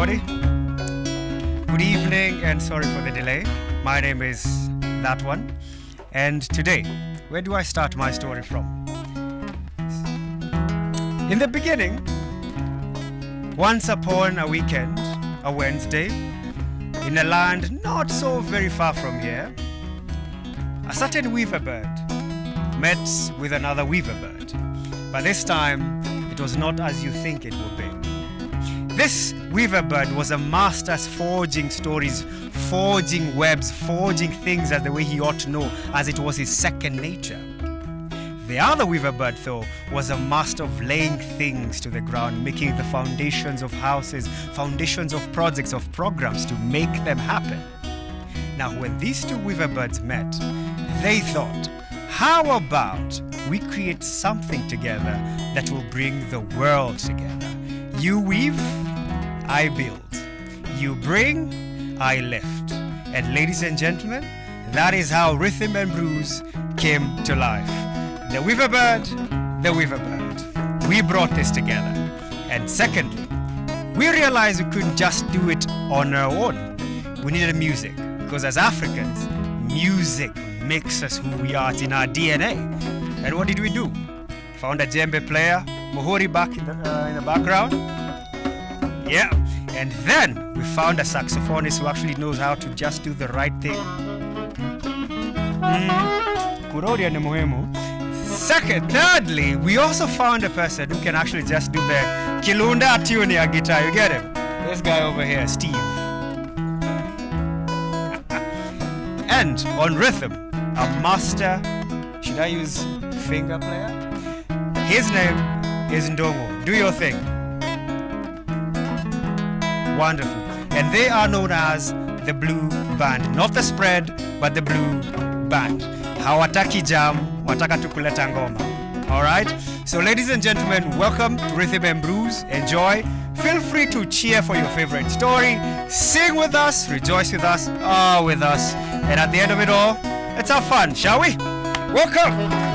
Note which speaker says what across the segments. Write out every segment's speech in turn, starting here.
Speaker 1: everybody. Good evening and sorry for the delay. My name is That One. And today, where do I start my story from? In the beginning, once upon a weekend, a Wednesday, in a land not so very far from here, a certain weaver bird met with another weaver bird. But this time, it was not as you think it would be. This weaver bird was a master at forging stories, forging webs, forging things as the way he ought to know, as it was his second nature. The other weaver bird, though, was a master of laying things to the ground, making the foundations of houses, foundations of projects, of programs to make them happen. Now, when these two weaver birds met, they thought, how about we create something together that will bring the world together? You weave, I build. You bring, I lift. And ladies and gentlemen, that is how Rhythm and Brews came to life. The weaver bird, the weaver bird. We brought this together. And secondly, we realized we couldn't just do it on our own. We needed music, because as Africans, music makes us who we are. It's in our DNA. And what did we do? Found a djembe player, Muhuri back in the background. Yeah. And then we found a saxophonist who actually knows how to just do the right thing. Kurodia ni muhimu. Thirdly, we also found a person who can actually just do the kilunda tune ya guitar. You get him? This guy over here, Steve. And on rhythm, a master, should I use finger player? His name is Ndongo. Do your thing. Wonderful. And they are known as the Blue Band. Not the spread, but the Blue Band. Hawataki jam, wataka tukuleta ngoma. Alright? So ladies and gentlemen, welcome to Rhythm and Brews. Enjoy. Feel free to cheer for your favorite story. Sing with us, rejoice with us, with us. And at the end of it all, let's have fun, shall we? Welcome!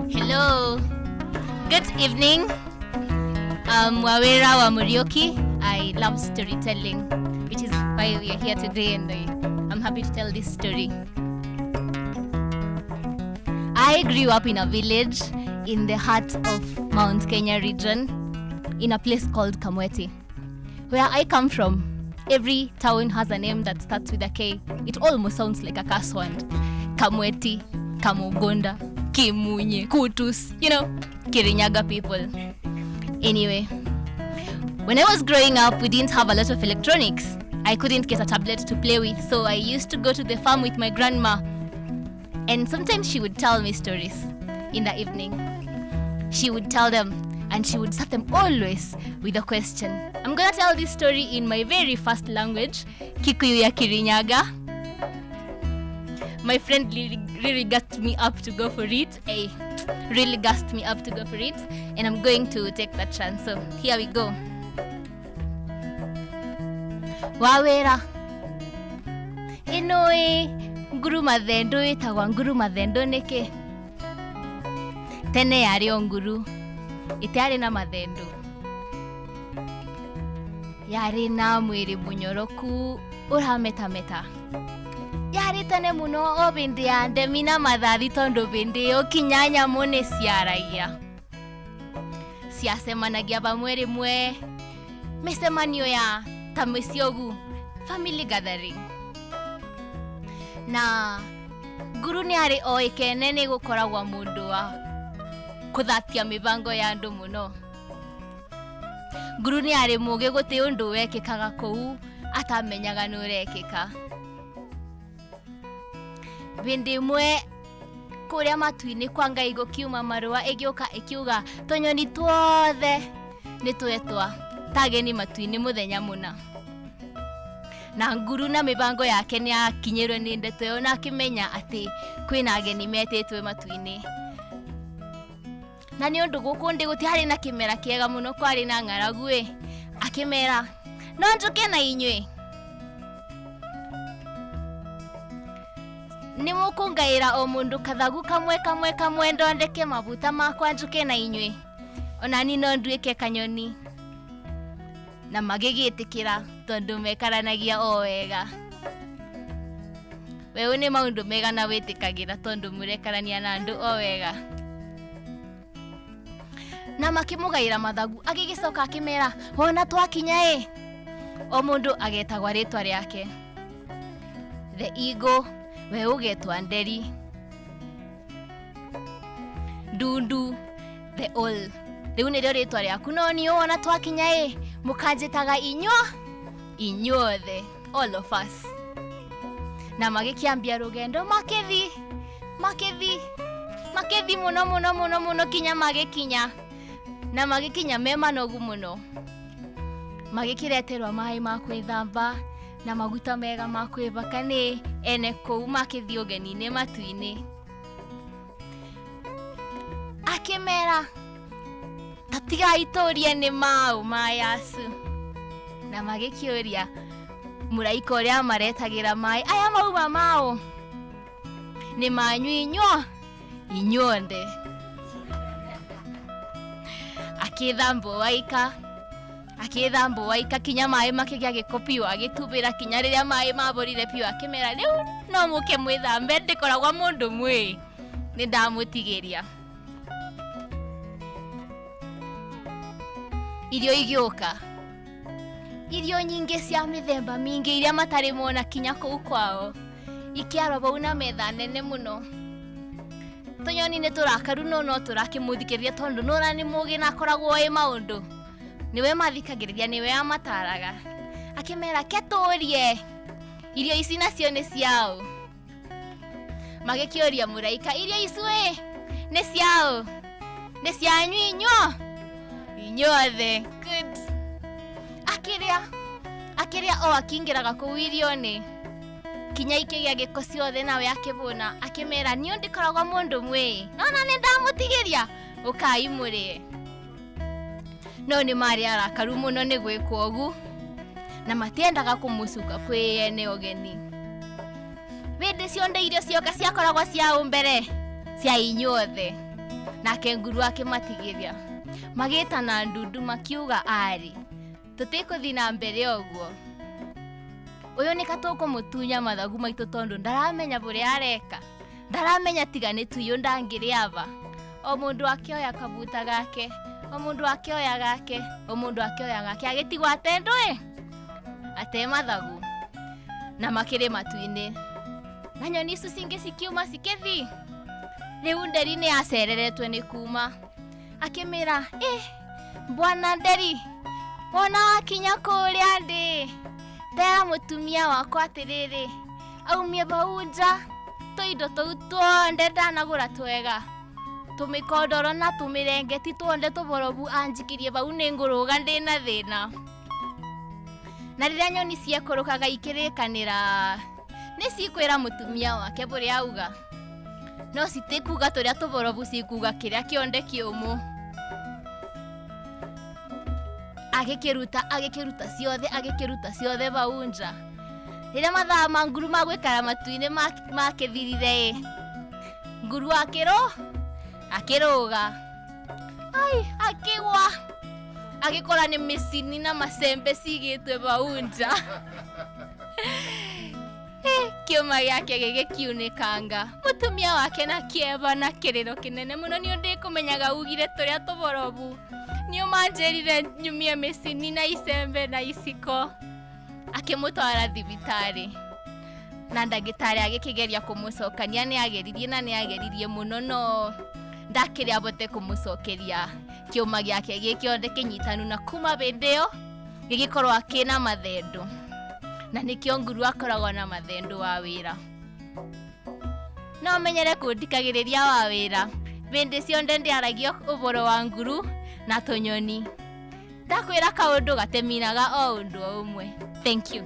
Speaker 2: Hello. Good evening. I'm Wawera wa Murioki. I love storytelling, which is why we are here today, and I'm happy to tell this story. I grew up in a village in the heart of Mount Kenya region, in a place called Kamweti. Where I come from, every town has a name that starts with a K. It almost sounds like a curse word. Kamweti, Kamugonda, Kimunye, Kutus, Kirinyaga people. Anyway, when I was growing up, we didn't have a lot of electronics. I couldn't get a tablet to play with, so I used to go to the farm with my grandma. And sometimes she would tell me stories in the evening. She would tell them, and she would start them always with a question. I'm gonna tell this story in my very first language, Kikuyu ya Kirinyaga. My friend really gassed me up to go for it. Really gassed me up to go for it, and I'm going to take that chance. So here we go. Wawera inoe nguru mathendo itagwa nguru mathendo niki tene yari o nguru itiari na mathendo yari na mwiri munyoroku urametameta yari tene muno o bindi ya ndemi na mathathi tondu bindi o kinyanya mune ciaragia ciacemanagia pamwe rimwe micemanio ya ta miciogu family gathering na nguru ni ari oikene ni gukoragwa mundu wa kuthatia mibango ya andu muno. Nguru ni ari muge guti undu wekikaga kou atamenyaga nurekika. Bindi mwe kuria matuini kwa Ngai gukiuma marua igioka ikiuga tonyoni twothe ni twetwa tageni matuini muthenya muna. Na nguru na mibango yake ni akinyirwe ni ndeto yo na akimenya ati kwina ageni metetwe matuini. Na ni undu gukundi gutiari na kimera kiega muno kwari na ng'aragu akimera no njuke na inywe ni mukungaira o mundu kathagu kamwe ndondeke mabuta makwa njuke na inywe ona ni no nduike kanyoni na magigitikira tondu mekaranagia o wega. Wewe ni maundu mega na witikagira tondu murekarania na andu o wega. Na makimugaira mathagu agigicoka akimera wona twakinya o mundu agetagwa ritwa riake. The eagle we ugetwa nderi. Dundu the owl riu ni rio ritwa riaku no ni wona twakinya mukanjitaga inyuothe all of us. Na magikiambia rugendo makethi muno kinya magikinya na magikinya mema nogu muno. Magikireterwa mai ma kwithamba na maguta mega ma kwivaka ni ene kou makithi ugeni-ini matuini. Akimera tatiga itoria ni mau mayasu. Na magikiuria muraika uria maretagira mai aya mauma mao ni manyu inyuonde. Akithambo waika kinya mai makigia gikopio agitubira kinya riria mai maborire pio akimera riu no muke mwithambe ndikoragwa mundu mwi ni ndamutigiria. Irio igioka irio nyingi cia mithemba mingi iria matari mona kinya kou kwao ikiarwa bau na metha nene muno. Tonyoni ni turakaru no turakimuthikiria tondu nora ni mugi na akoragwo maundu niwe mathikagiriria niwe amataraga. Akimera keturie irio ici nacio ni ciao. Magikiuria muraika irio icu ni ciao ni cianyu inyuothe. Good. Akiria o akingiraga kou irio-ni kinya ikigia giko ciothe nawe akibuna akimera ni ndikoragwa mundu mwi nona ni ndamutigiria ukai murie. No ni mari arakaru muno ni gwikwo ugu na matiendaga kumucuka kwi ene ogeni. Wende cionde irio cioka ciakoragwo cia umbere cia inyuothe. Nake nguru akimatigiria magitana ndundu makiuga ari tutikuthi na mbere oguo. Uyu ni katuko mutunya mathagu maitu tondu ndaramenya buri areka. Ndaramenya tiga ni tuyo ndangiri ava. O mundu akioya kabuta gake, o mundu akioya gake, o mundu akioya gake agitigwa atendwe ate mathagu na makire matuine. Na nyoni icu cingi cikiuma cikithi. Riu Nderi ni acereretwe ni kuma. Akimira, Bwana Nderi, wona wakinya kuria ndi. Ndera mutumia wakwa atiriri. Aumie bau nja. Tuindo tou tuonde ndanagura twega. Tumikodoro na tumirengeti tuonde tuborobu anjikirie bau ni nguruga ndina thina. Na riria nyoni ciekurukaga ikirikanira ni cikwira mutumia wake buri auga. No citikuga turia tuborobu cikuga kiria kionde kiumu. Agikiruta ciothe baunja. Riria mathaa ma nguru magwikara matuine makithirire nguru akiruga. Akigwa. Agikora ni micini na macembe cigitwe baunja. Kiuma giake gigikiunikanga. Mutumia wake na kieva na kiriro kinene muno ni undi kumenyaga ugire turia tuborobu. Ni umanjerire nyumie micini na icembe na iciko. Akimutwara thibitari. Na ndagitari agikigeria kumucokania ni ageririe muno no ndakiri abote kumucokeria. Kiuma giake gikionde kinyitanu na kuma bendeo gigikorwo akina mathendu. Na nikio nguru akoragwo na mathendu wa wira. No menyere kundikagiriria wa wira. Bende cionde ndiaragio uboro wa nguru na tunyoni. Ndakwira kaundu gateminaga o undu umwe. Thank you.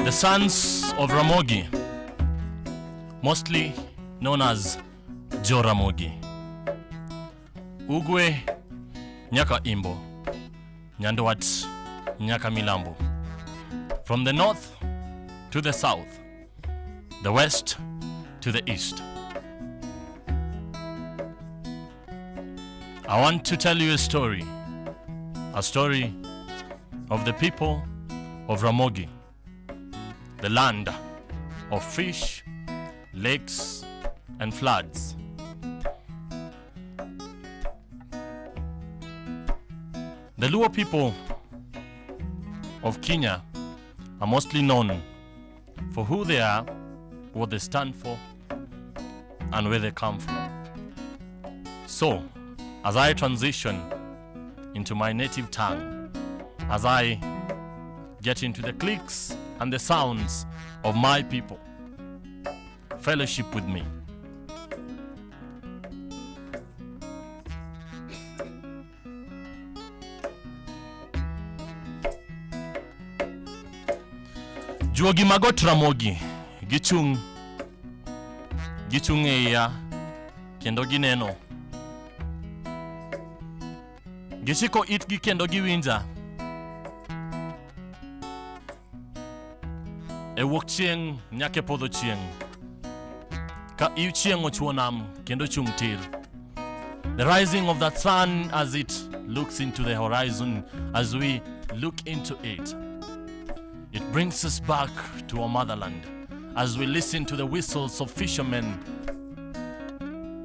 Speaker 3: The sons of Ramogi, mostly known as Jo Ramogi. Ugwe nyaka Imbo, Nyandwat nyaka Milambo. From the north to the south, the west to the east. I want to tell you a story of the people of Ramogi, the land of fish, lakes, and floods. The Luo people of Kenya are mostly known for who they are, what they stand for, and where they come from. So, as I transition into my native tongue, as I get into the clicks and the sounds of my people, fellowship with me. Juogi magot Ramogi gichung eya kendo gineno, gichiko itgi kendo giwinja e wuok chieng' nyaka podho chieng', ka iu chieng' ochuo nam kendo chung' tir. The rising of that sun as it looks into the horizon, as we look into it, it brings us back to our motherland as we listen to the whistles of fishermen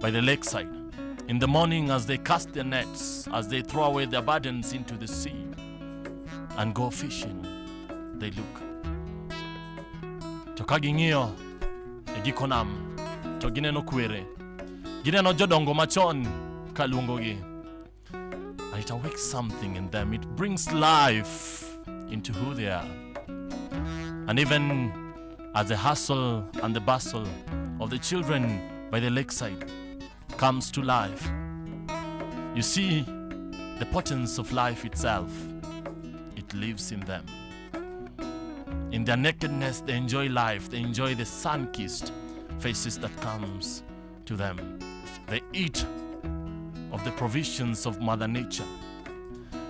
Speaker 3: by the lakeside. In the morning as they cast their nets, as they throw away their burdens into the sea and go fishing, they look. To kaging'iyo e giko nam, to gineno kwere, gineno jodongo machon kaluongogi. And it awakes something in them. It brings life into who they are. And even as the hustle and the bustle of the children by the lakeside comes to life, you see the potence of life itself. It lives in them. In their nakedness, they enjoy life. They enjoy the sun-kissed faces that comes to them. They eat of the provisions of Mother Nature.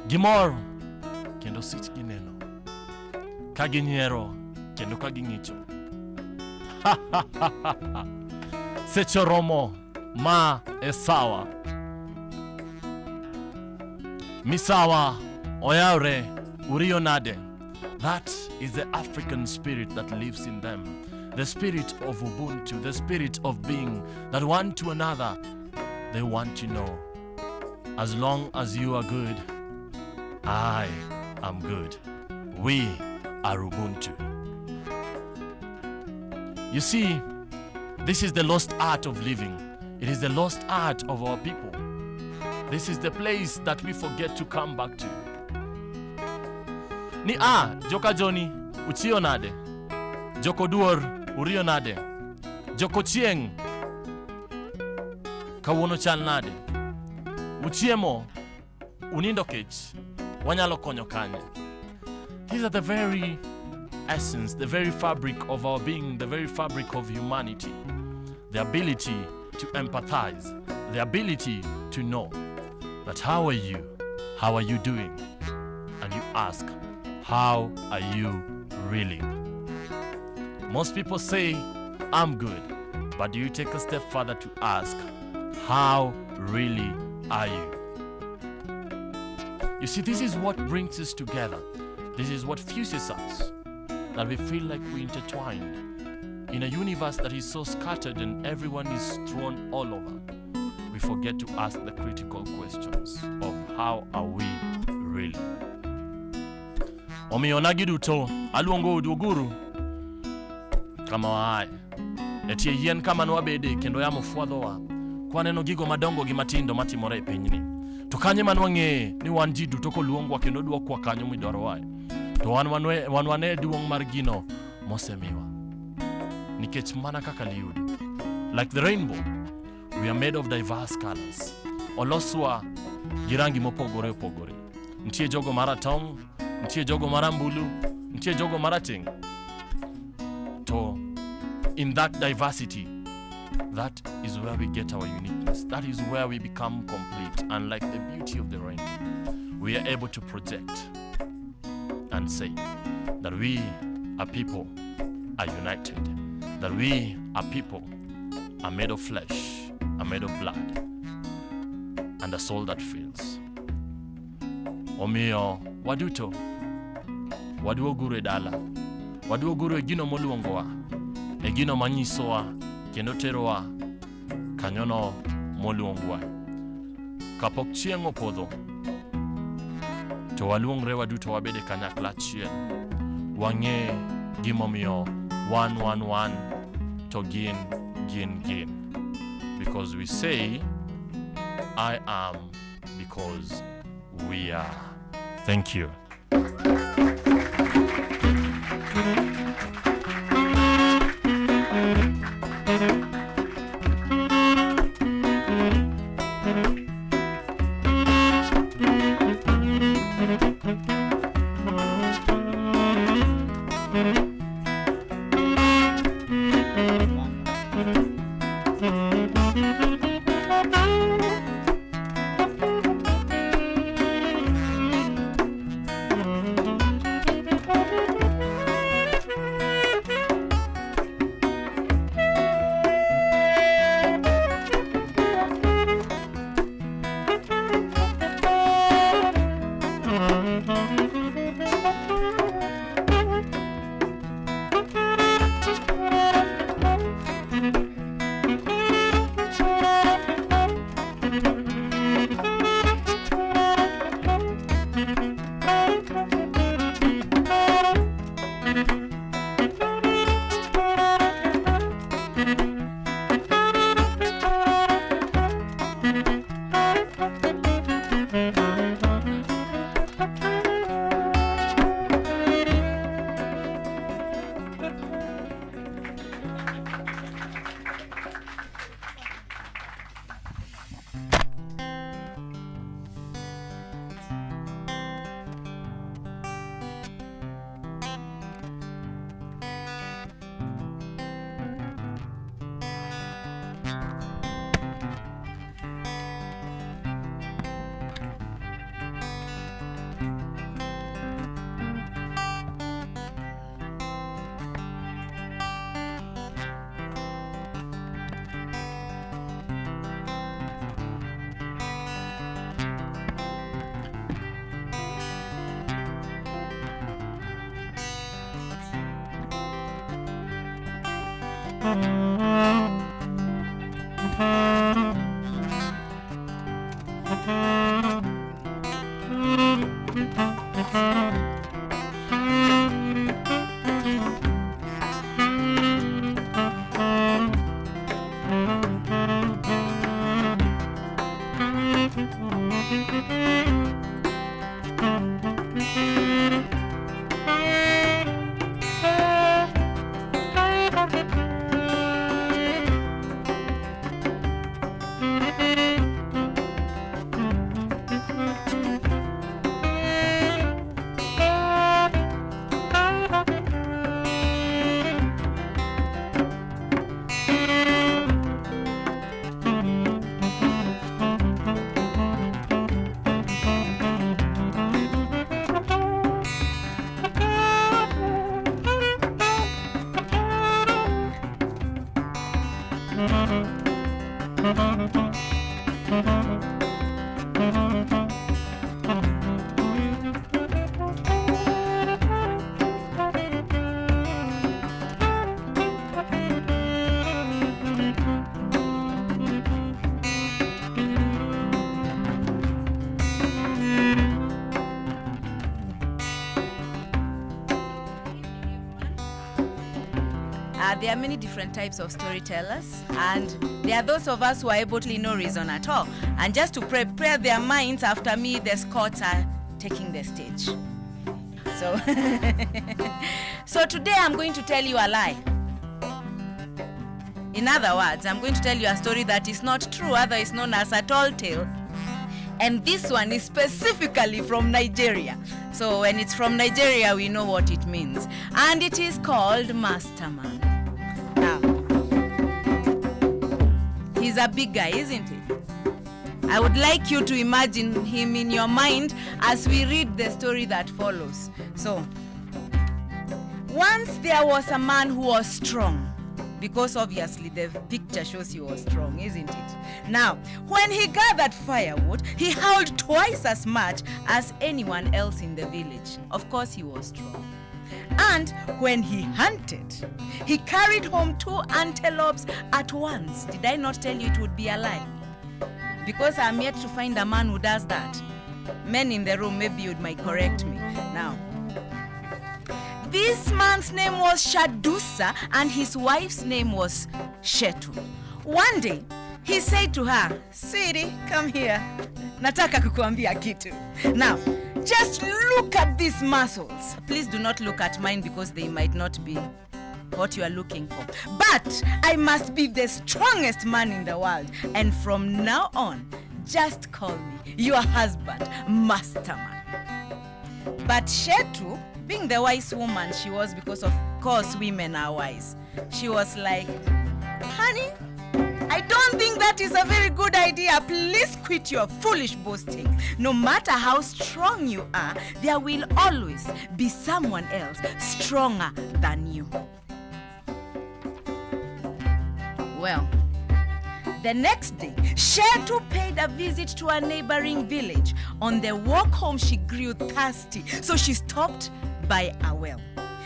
Speaker 3: Gimor kendo sit gineno, kaginyiero kendo kaging'icho. Seche romo ma esawa, misawa oyawre uriyo nade. That is the African spirit that lives in them. The spirit of Ubuntu, the spirit of being, that one to another they want to know. As long as you are good, I am good. We are Ubuntu. You see, this is the lost art of living. It is the lost art of our people. This is the place that we forget to come back to. Ni joka Joni uchiyo nade, joko duor uriyo nade, joko chieng kawuono chal nade, uchiemo unindo kech wanyalo konyo kanye. These are the very essence, the very fabric of our being, the very fabric of humanity. The ability to empathize, the ability to know that how are you? How are you doing? And you ask, how are you really? Most people say, I'm good. But do you take a step further to ask, how really are you? You see, this is what brings us together. This is what fuses us, that we feel like we're intertwined. In a universe that is so scattered and everyone is thrown all over, we forget to ask the critical questions of how are we really? Omiyo nagiduto aluongo uduguru kama wae etie yien kama nwabede kendo yamo fuadhowa kwaneno gigo madongo gi matindo matimore e pinyni. To kanye manwang'e ni wan ji duto koluongwa kendo duokwa kanyo midwaro wae. To wane duong' mar gino mosemiwa. Nikech mana kaka liudi. Like the rainbow, we are made of diverse colors. Oloswa gi rangi mopogore opogore. Nitie jogo maratong', nitie jogo marambulu, nitie jogo marateng'. So in that diversity, that is where we get our uniqueness. That is where we become complete. And like the beauty of the rainbow, we are able to project and say that we are people are united, that we are people are made of flesh, are made of blood, and a soul that feels. Omiyo waduto waduoguru e dala, waduoguru e gino moluongowa, e gino manyisowa kendo terowa kanyono moluongowa. Kapok chieng' opodho to waluongre waduto wabede kanyakla achiel, wang'e gimomiyo 111 to gin. Because we say I am because we are. Thank you.
Speaker 4: There are many different types of storytellers, and there are those of us who are able to no reason at all. And just to prepare their minds, after me, the Scots are taking the stage. So, so today I'm going to tell you a lie. In other words, I'm going to tell you a story that is not true, otherwise known as a tall tale. And this one is specifically from Nigeria. So when it's from Nigeria, we know what it means. And it is called Masterman. Now, he's a big guy, isn't he? I would like you to imagine him in your mind as we read the story that follows. So, once there was a man who was strong, because obviously the picture shows he was strong, isn't it? Now, when he gathered firewood, he howled twice as much as anyone else in the village. Of course, he was strong. And when he hunted, he carried home 2 antelopes at once. Did I not tell you it would be a lie? Because I'm yet to find a man who does that. Men in the room, maybe you might correct me. Now, this man's name was Shadusa and his wife's name was Shetu. One day, he said to her, "Sweetie, come here. Nataka kukuambia kitu." Now, just look at these muscles. Please do not look at mine because they might not be what you are looking for. But I must be the strongest man in the world. And from now on, just call me your husband, Masterman. But Shetu, being the wise woman she was, because of course women are wise, she was like, "Honey, I don't think that is a very good idea. Please quit your foolish boasting. No matter how strong you are, there will always be someone else stronger than you." Well, the next day, Shetu paid a visit to a neighboring village. On the walk home, she grew thirsty, so she stopped by a well.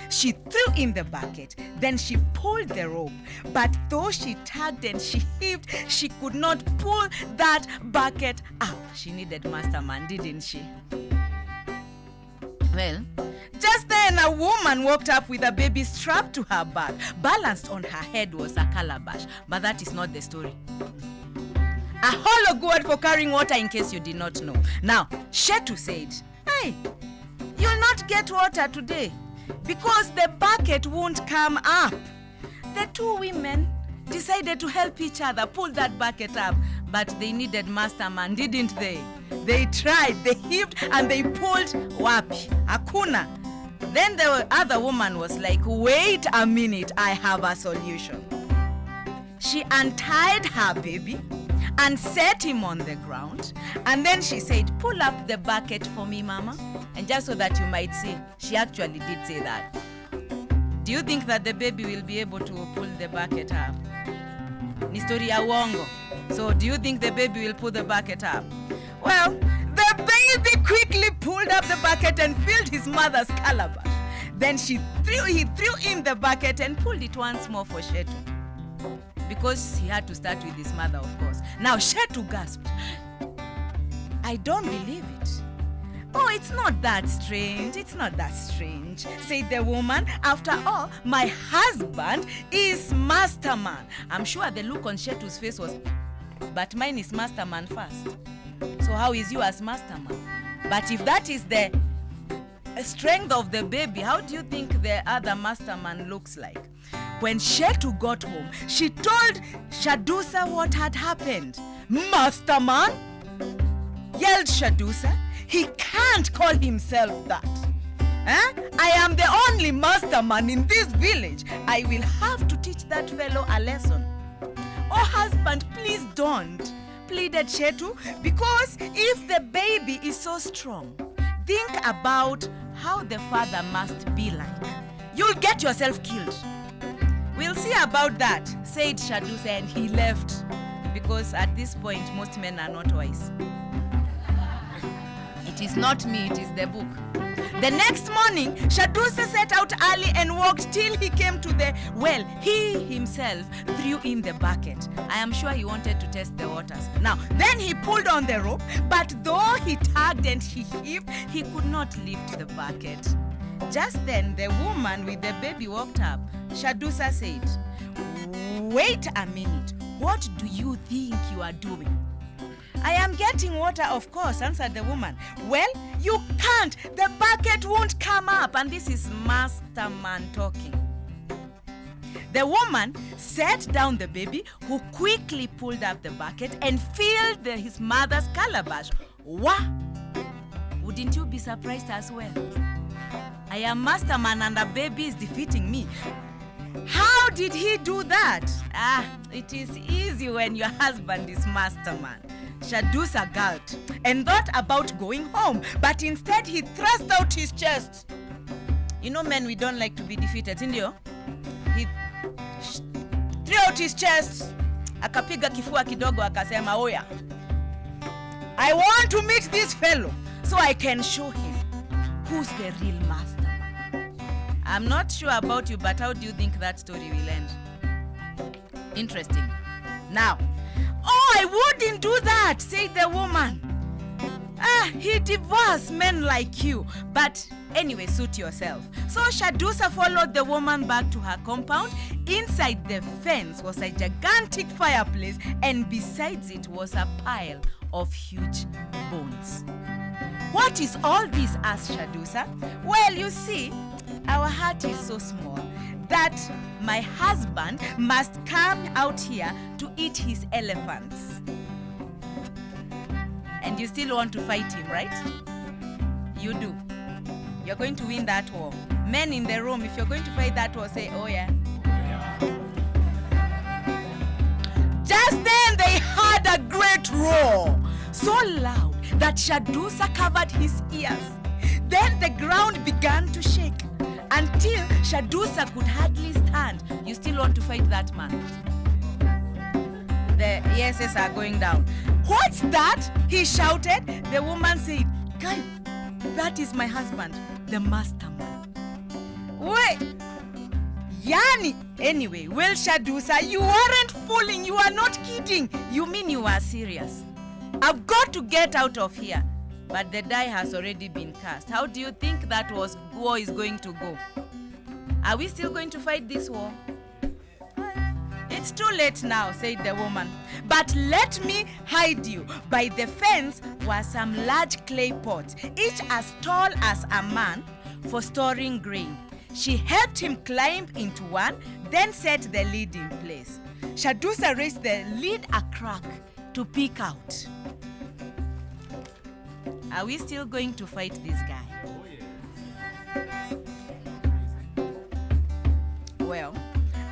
Speaker 4: She threw in the bucket, then she pulled the rope. But though she tugged and she heaved, she could not pull that bucket up. She needed Masterman, didn't she? Well, just then a woman walked up with a baby strapped to her back. Balanced on her head was a calabash, but that is not the story. A hollow gourd for carrying water, in case you did not know. Now, Shetu said, "Hey, you'll not get water today because the bucket won't come up." The 2 women decided to help each other pull that bucket up, but they needed Masterman, didn't they? They tried, they heaved, and they pulled. Wapi? Hakuna. Then the other woman was like, "Wait a minute, I have a solution." She untied her baby and set him on the ground, and then she said, "Pull up the bucket for me, Mama." And just so that you might see, she actually did say that. Do you think that the baby will be able to pull the bucket up? Ni story ya uongo. So do you think the baby will pull the bucket up? Well, the baby quickly pulled up the bucket and filled his mother's calabash. Then he threw in the bucket and pulled it once more for Shetu, because he had to start with his mother, of course. Now Shetu gasped, "I don't believe it." "Oh, it's not that strange. It's not that strange," said the woman. "After all, my husband is Masterman." I'm sure the look on Shetu's face was, "But mine is Masterman first. So how is yours Masterman?" But if that is the strength of the baby, how do you think the other Masterman looks like? When Shetu got home, she told Shadusa what had happened. "Masterman?" yelled Shadusa. "He can't call himself that. I am the only Masterman in this village. I will have to teach that fellow a lesson." "Oh, husband, please don't," pleaded Shetu, "because if the baby is so strong, think about how the father must be like. You'll get yourself killed." "We'll see about that," said Shadusa, and he left, because at this point most men are not wise. It is not me, it is the book. The next morning, Shadusa set out early and walked till he came to the well. He himself threw in the bucket. I am sure he wanted to test the waters. Now, then he pulled on the rope, but though he tugged and he heaved, he could not lift the bucket. Just then, the woman with the baby walked up. Shadusa said, "Wait a minute. What do you think you are doing?" "I am getting water, of course," answered the woman. "Well, you can't. The bucket won't come up." And this is Masterman talking. The woman set down the baby, who quickly pulled up the bucket and filled his mother's calabash What? Wouldn't you be surprised as well? I am masterman and a baby is defeating me. How did he do that? It is easy when your husband is masterman. Shadusa gulped and thought about going home, but instead he thrust out his chest. You know, men, we don't like to be defeated, sindio? He threw out his chest, akapiga kifua kidogo akasema, oya, I want to meet this fellow so I can show him who's the real masterman. I'm not sure about you, but how do you think that story will end? Interesting. Now, I wouldn't do that, said the woman. He divorced men like you. But anyway, suit yourself. So Shadusa followed the woman back to her compound. Inside the fence was a gigantic fireplace, and besides it was a pile of huge bones. What is all this? Asked Shadusa. Well, you see, our heart is so small that my husband must come out here to eat his elephants. And you still want to fight him, right? You do. You're going to win that war. Men in the room, if you're going to fight that war, say, oh yeah. Just then they heard a great roar, so loud that Shadusa covered his ears. Then the ground began to shake until Shadusa could hardly stand. You still want to fight that man? The yeses are going down. What's that? He shouted. The woman said, Guy, that is my husband, the masterman. Wait. Yani. Anyway, well, Shadusa, you aren't fooling. You are not kidding. You mean you are serious? I've got to get out of here. But the die has already been cast. How do you think that war is going to go? Are we still going to fight this war? It's too late now, said the woman. But let me hide you. By the fence were some large clay pots, each as tall as a man, for storing grain. She helped him climb into one, then set the lid in place. Shadusa raised the lid a crack to peek out. Are we still going to fight this guy? Well,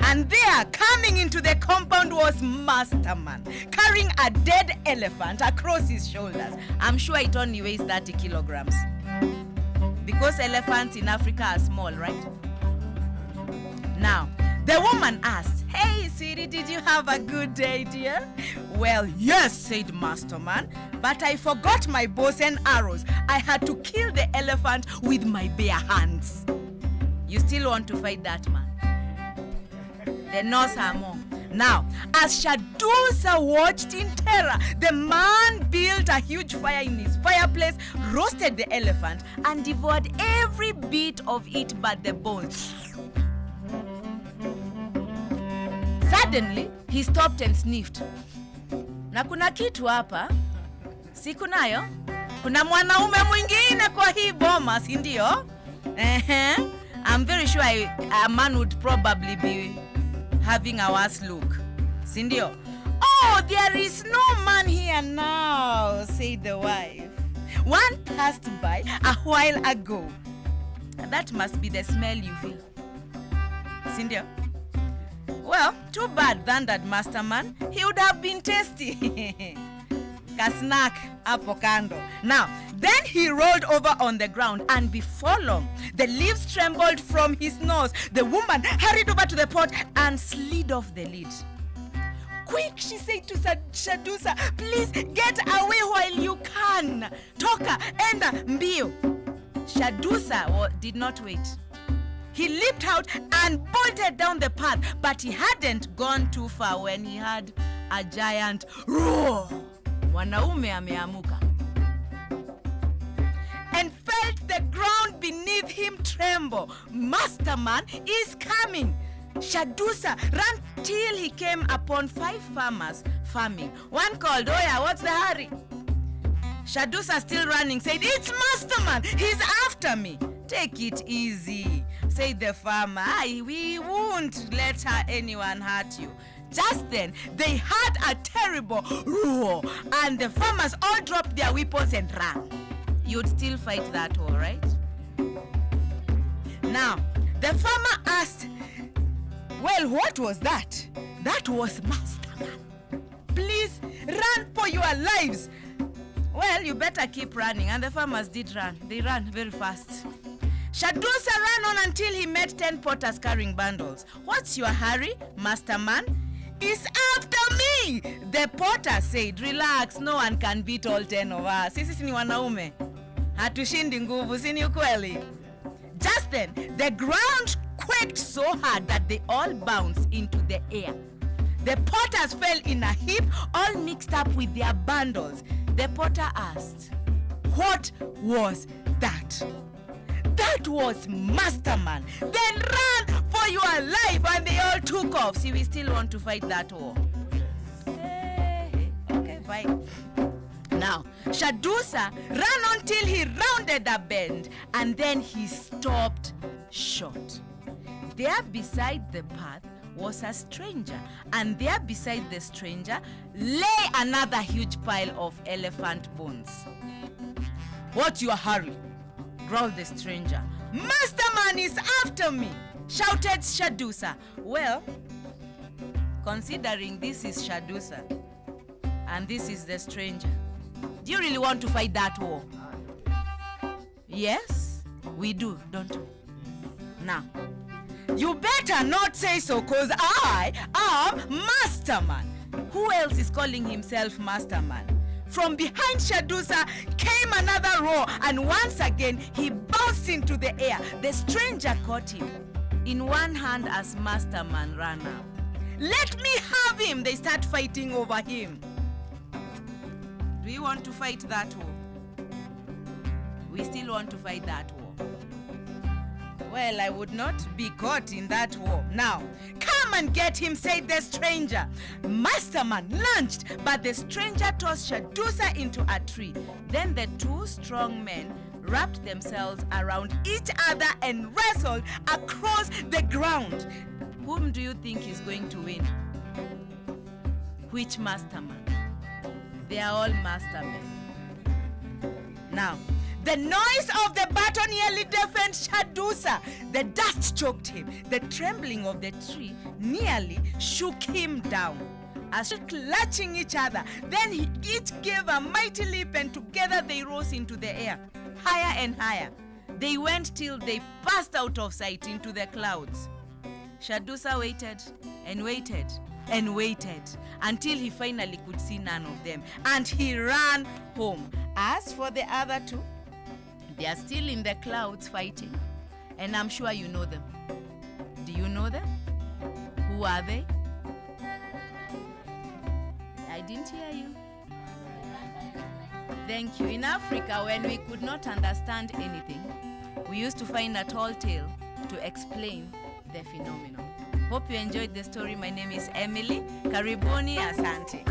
Speaker 4: and there, coming into the compound, was Masterman, carrying a dead elephant across his shoulders. I'm sure it only weighs 30 kilograms. Because elephants in Africa are small, right? Now, the woman asked, Hey, sweetie, did you have a good day, dear? Well, yes, said Masterman, but I forgot my bows and arrows. I had to kill the elephant with my bare hands. You still want to fight that man? The Norse are more. Now, as Shadusa watched in terror, the man built a huge fire in his fireplace, roasted the elephant, and devoured every bit of it but the bones. Suddenly, he stopped and sniffed. Na kuna kitu hapa? Si kunayo? Kuna mwanaume mwingine kwa hii boma, si ndio? I'm very sure a man would probably be having a worse look. Si ndio? Oh, there is no man here now, said the wife. One passed by a while ago. That must be the smell you feel. Si ndio? Well, too bad, thundered Masterman. He would have been tasty. Kasnak hapo kando. Now, then he rolled over on the ground, and before long, the leaves trembled from his nose. The woman hurried over to the pot and slid off the lid. Quick, she said to Shadusa, please get away while you can. Toka, enda, mbio. Shadusa did not wait. He leaped out and bolted down the path, but he hadn't gone too far when he heard a giant roar. Mwanaume ameamuka. And felt the ground beneath him tremble. Masterman is coming. Shadusa ran till he came upon 5 farmers farming. One called, Oya, what's the hurry? Shadusa, still running, said, It's Masterman. He's after me. Take it easy, said the farmer. We won't let anyone hurt you. Just then, they heard a terrible roar, and the farmers all dropped their weapons and ran. You'd still fight that war, right? Now, the farmer asked, well, what was that? That was Masterman. Please run for your lives. Well, you better keep running. And the farmers did run. They ran very fast. Shadusa ran on until he met 10 potters carrying bundles. What's your hurry, Masterman? It's after me, the potter said. Relax, no one can beat all 10 of us. Sisi ni wanaume. Hatushindi nguvu, si ni ukweli? Just then, the ground quaked so hard that they all bounced into the air. The potters fell in a heap, all mixed up with their bundles. The potter asked, what was that? That was Masterman. Then run for your life, and they all took off. See, we still want to fight that war. Hey, okay, fine. Now, Shadusa ran until he rounded a bend, and then he stopped short. There beside the path was a stranger, and there beside the stranger lay another huge pile of elephant bones. What's your hurry? Growled the stranger. Masterman is after me, shouted Shadusa. Well, considering this is Shadusa and this is the stranger, do you really want to fight that war? Yes, we do, don't we? Now, you better not say so, cause I am Masterman. Who else is calling himself Masterman? From behind Shadusa came another roar, and once again he bounced into the air. The stranger caught him in one hand as Masterman ran up. Let me have him! They start fighting over him. Do you want to fight that war? We still want to fight that war. Well, I would not be caught in that war. Now, come and get him, said the stranger. Masterman lunged, but the stranger tossed Shadusa into a tree. Then the two strong men wrapped themselves around each other and wrestled across the ground. Whom do you think is going to win? Which Masterman? They are all Mastermen. Now, the noise of the battle nearly deafened Shadusa. The dust choked him. The trembling of the tree nearly shook him down. As clutching each other, then each gave a mighty leap, and together they rose into the air, higher and higher. They went till they passed out of sight into the clouds. Shadusa waited and waited and waited until he finally could see none of them, and he ran home. As for the other two, they are still in the clouds fighting, and I'm sure you know them. Do you know them? Who are they? I didn't hear you. Thank you. In Africa, when we could not understand anything, we used to find a tall tale to explain the phenomenon. Hope you enjoyed the story. My name is Emily. Karibuni, asante.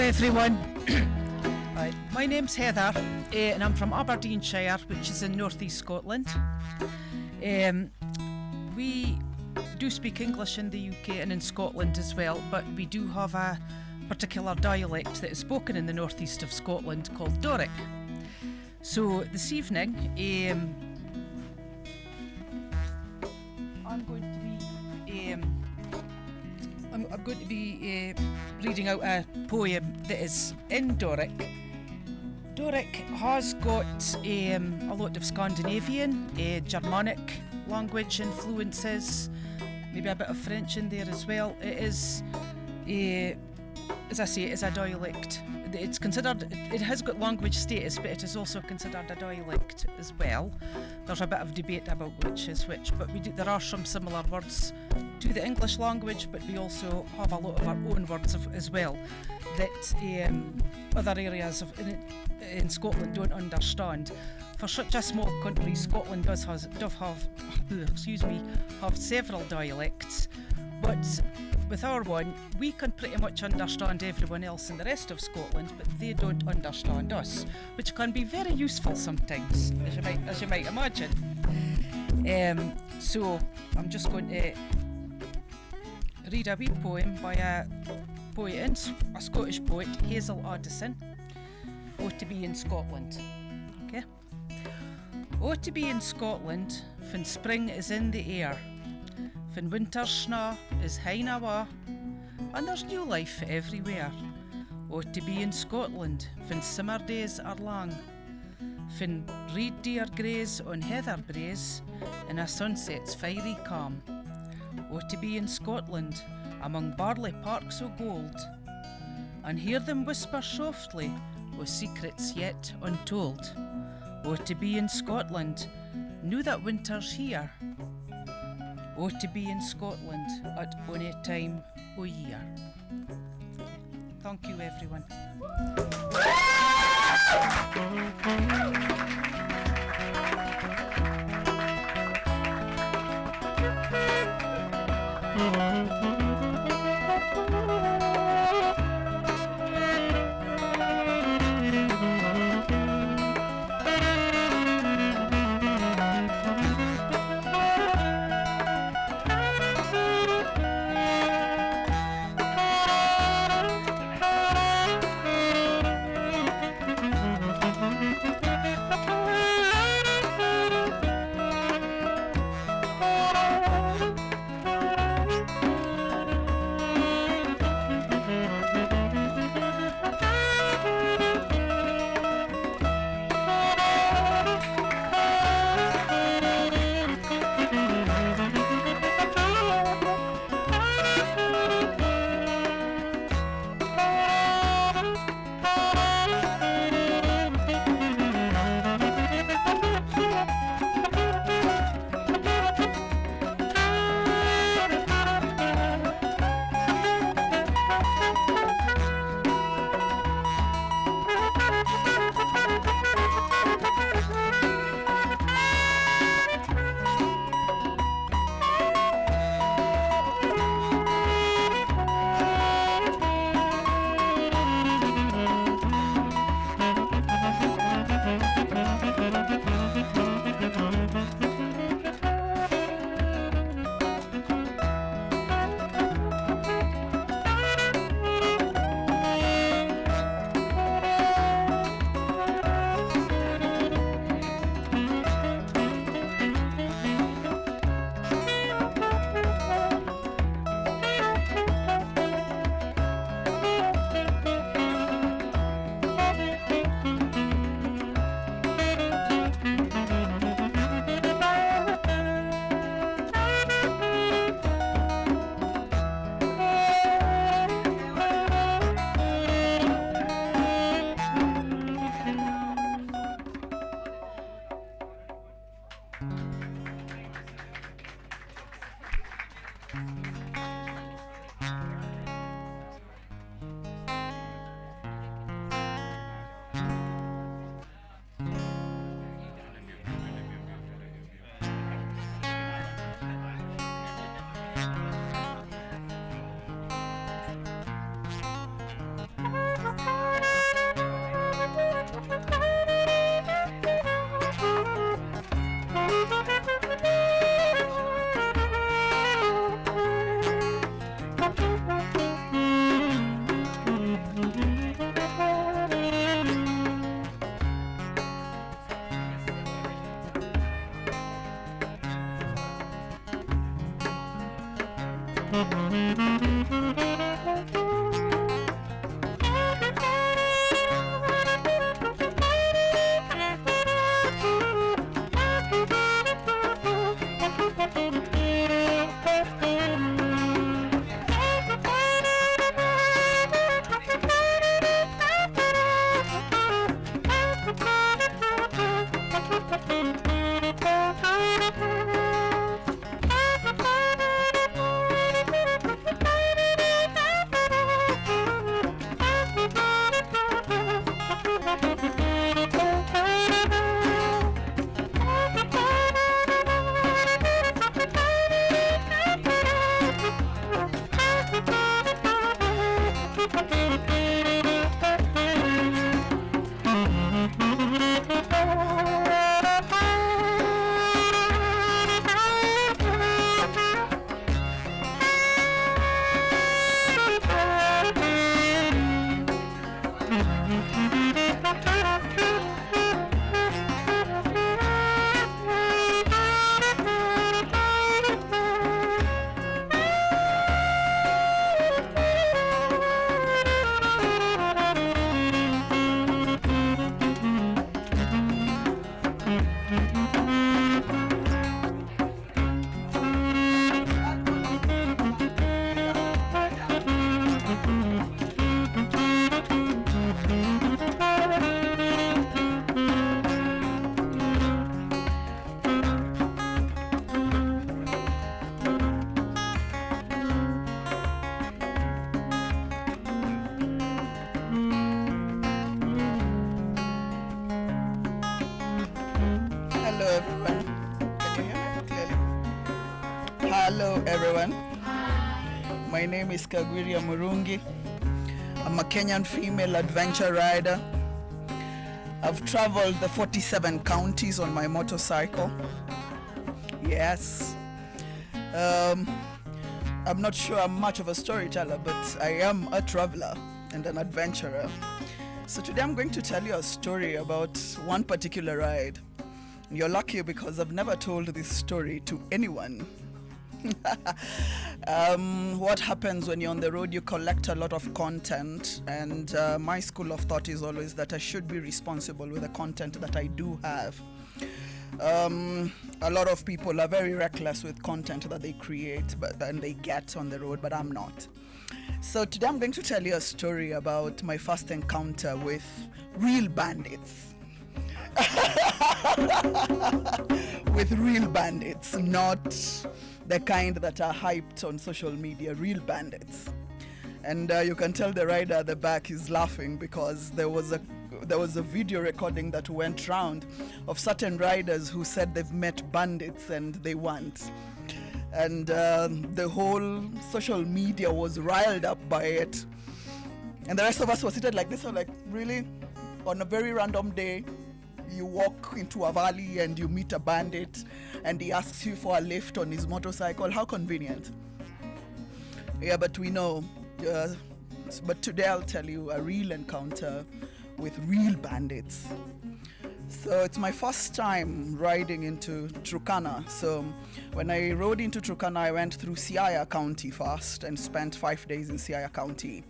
Speaker 5: everyone. My name's Heather, and I'm from Aberdeenshire, which is in northeast Scotland. We do speak English in the UK and in Scotland as well, but we do have a particular dialect that is spoken in the northeast of Scotland called Doric. So this evening, I'm going to be reading out a poem that is in Doric. Doric has got a lot of Scandinavian, Germanic language influences, maybe a bit of French in there as well. It is, as I say, it is a dialect. It's considered, it has got language status, but it is also considered a dialect as well. There's a bit of debate about which is which, but there are some similar words to the English language, but we also have a lot of our own words as well that other areas in Scotland don't understand. For such a small country, Scotland does have several dialects, but with our one, we can pretty much understand everyone else in the rest of Scotland, but they don't understand us, which can be very useful sometimes, as you might imagine. So I'm just going to read a wee poem by a Scottish poet, Hazel Addison. Oh, to be in Scotland. Okay. Oh, to be in Scotland, fin spring is in the air, fin winter's snaw is hine awa, and there's new life everywhere. Oh, to be in Scotland, fin summer days are long, fin reed deer graze on heather braes, and a sunset's fiery calm. Oh, to be in Scotland, among barley parks o' gold, and hear them whisper softly o' secrets yet untold. Oh, to be in Scotland, know that winter's here. Oh, to be in Scotland at any time o' year. Thank you, everyone.
Speaker 6: Hello everyone. Can you hear me clearly? Hello everyone. My name is Kagwiria Murungi. I'm a Kenyan female adventure rider. I've traveled the 47 counties on my motorcycle. Yes. I'm not sure I'm much of a storyteller, but I am a traveler and an adventurer. So today I'm going to tell you a story about one particular ride. You're lucky because I've never told this story to anyone. What happens when you're on the road, you collect a lot of content, and my school of thought is always that I should be responsible with the content that I do have. A lot of people are very reckless with content that they create and they get on the road, but I'm not. So today I'm going to tell you a story about my first encounter with real bandits. With real bandits, not the kind that are hyped on social media, real bandits. And you can tell the rider at the back is laughing because there was a video recording that went round of certain riders who said they've met bandits and they weren't. And the whole social media was riled up by it. And the rest of us were seated like this, like, really? On a very random day, you walk into a valley and you meet a bandit and he asks you for a lift on his motorcycle. How convenient. Yeah, but we know. But today I'll tell you a real encounter with real bandits. So it's my first time riding into Turkana. So when I rode into Turkana, I went through Siaya County first and spent 5 days in Siaya County.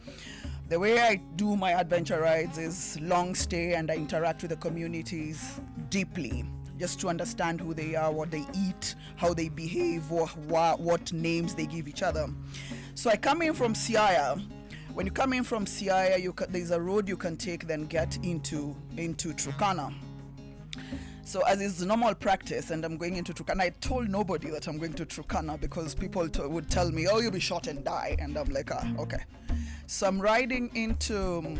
Speaker 6: The way I do my adventure rides is long stay, and I interact with the communities deeply, just to understand who they are, what they eat, how they behave, what names they give each other. So I come in from Siaya. When you come in from Siaya, there's a road you can take, then get into Turkana. So as is normal practice, and I'm going into Turkana, I told nobody that I'm going to Turkana because people would tell me, oh, you'll be shot and die. And I'm like, okay. So I'm riding into,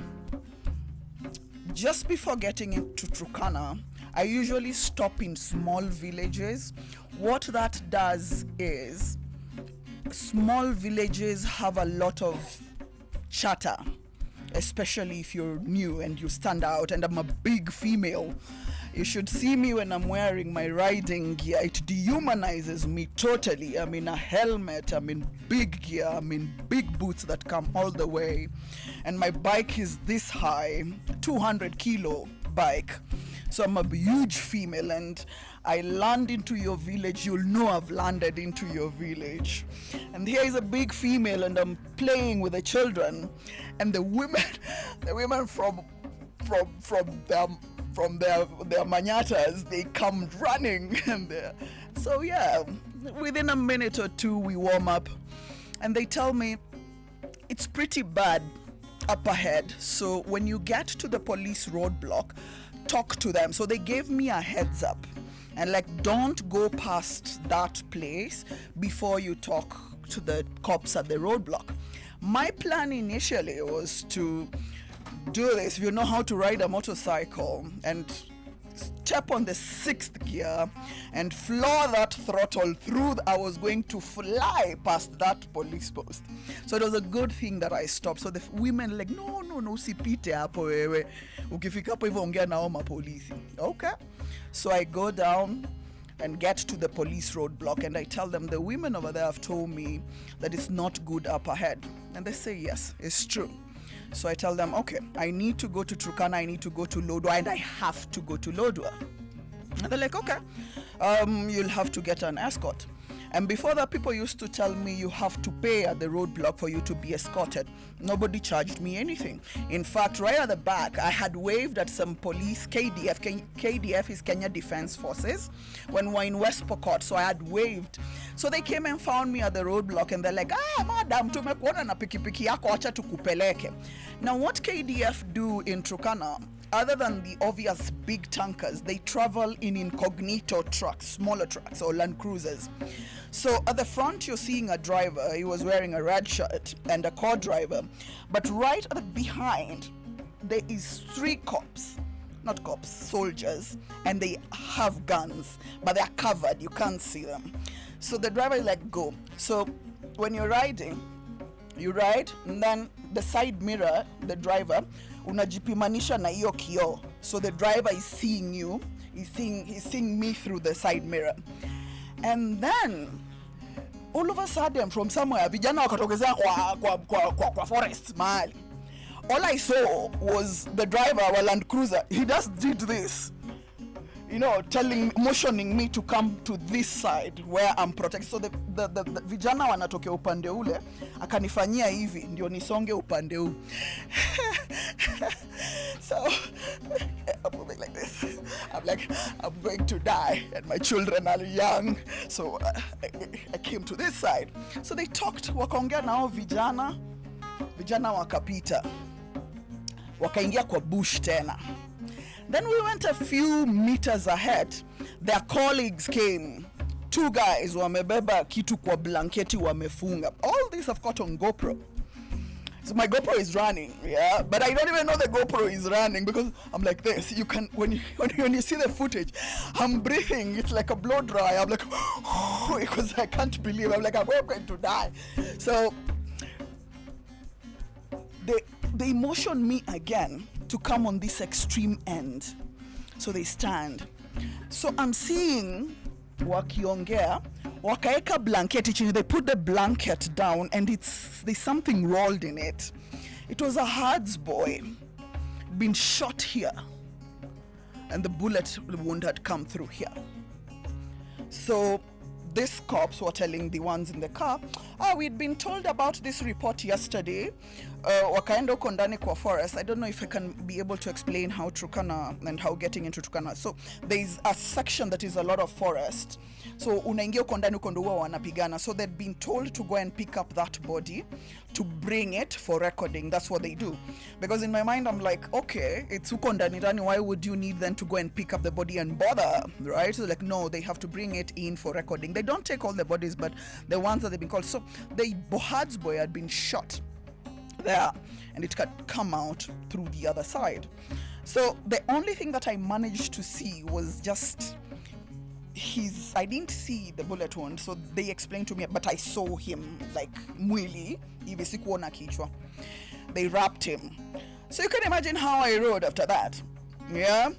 Speaker 6: just before getting into Turkana, I usually stop in small villages. What that does is, small villages have a lot of chatter, especially if you're new and you stand out, and I'm a big female. You should see me when I'm wearing my riding gear. It dehumanizes me totally. I'm in a helmet, I'm in big gear, I'm in big boots that come all the way. And my bike is this high, 200 kilo bike. So I'm a huge female, and I land into your village, you'll know I've landed into your village. And here is a big female, and I'm playing with the children, and the women from their manyatas, they come running, and so yeah, within a minute or two we warm up, and they tell me it's pretty bad up ahead, so when you get to the police roadblock, talk to them. So they gave me a heads up, and like, don't go past that place before you talk to the cops at the roadblock. My plan initially was to do this, if you know how to ride a motorcycle, and step on the 6th gear and floor that throttle through. I was going to fly past that police post. So it was a good thing that I stopped. So the women like, no, usipite hapo wewe. Ukifika hapo hivyo ongea nao mapolisi. Okay. So I go down and get to the police roadblock, and I tell them, the women over there have told me that it's not good up ahead. And they say, yes, it's true. So I tell them, okay, I need to go to Turkana, I need to go to Lodwar, and I have to go to Lodwar. And they're like, okay, you'll have to get an escort. And before that, people used to tell me you have to pay at the roadblock for you to be escorted. Nobody charged me anything. In fact, right at the back, I had waved at some police, KDF is Kenya Defense Forces, when we're in West Pokot, so I had waved. So they came and found me at the roadblock, and they're like, madam, tumekuona na pikipiki yako, acha tukupeleke. Now, what KDF do in Turkana, other than the obvious big tankers, they travel in incognito trucks, smaller trucks or Land Cruisers. So at the front, you're seeing a driver. He was wearing a red shirt, and a co-driver. But right at the behind, there is 3 cops. Not cops, soldiers. And they have guns, but they're covered. You can't see them. So the driver is like, go. So when you're riding, you ride, and then the side mirror, the driver, unajipimanisha na hiyo kioo. So the driver is seeing you. He's seeing me through the side mirror. And then all of a sudden, from somewhere, vijana wakatokezea kwa forest mahali. All I saw was the driver of a Land Cruiser. He just did this, motioning me to come to this side where I'm protected. So the vijana wanatokea upande ule, akanifanyia hivi ndio nisonge upande huu. So I'm moving like this. I'm like, I'm going to die, and my children are young. So I came to this side. So they talked, wakaongea nao vijana wakapita, wakaingia kwa bush tena. Then we went a few meters ahead. Their colleagues came. 2 guys wamebeba kitu kwa blanketi wamefunga. All this I've got on GoPro. So my GoPro is running, yeah, but I don't even know the GoPro is running because I'm like this. You can when you see the footage, I'm breathing. It's like a blow dry. I'm like, because I can't believe. I'm like, I'm going to die. So they motion me again to come on this extreme end. So they stand. So I'm seeing wakiongea, wakaeka blanketi chini. They put the blanket down, and there's something rolled in it. It was a Hards boy, been shot here, and the bullet wound had come through here. So these cops were telling the ones in the car, we'd been told about this report yesterday. Wakaenda huko ndani kwa forest. I don't know if I can be able to explain how Turkana and how getting into Turkana. So there's a section that is a lot of forest. So unaingia huko ndani huko ndio wanapigana. So they'd been told to go and pick up that body to bring it for recording. That's what they do. Because in my mind I'm like, okay, it's huko ndani, why would you need them to go and pick up the body and bother, right? So like, no, they have to bring it in for recording. They don't take all the bodies, but the ones that they've been called. So the Bohad's boy had been shot there, and it had come out through the other side. So the only thing that I managed to see was just I didn't see the bullet wound, so they explained to me, but I saw him like mwili hivi, sikuona kichwa. They wrapped him. So you can imagine how I rode after that. Yeah,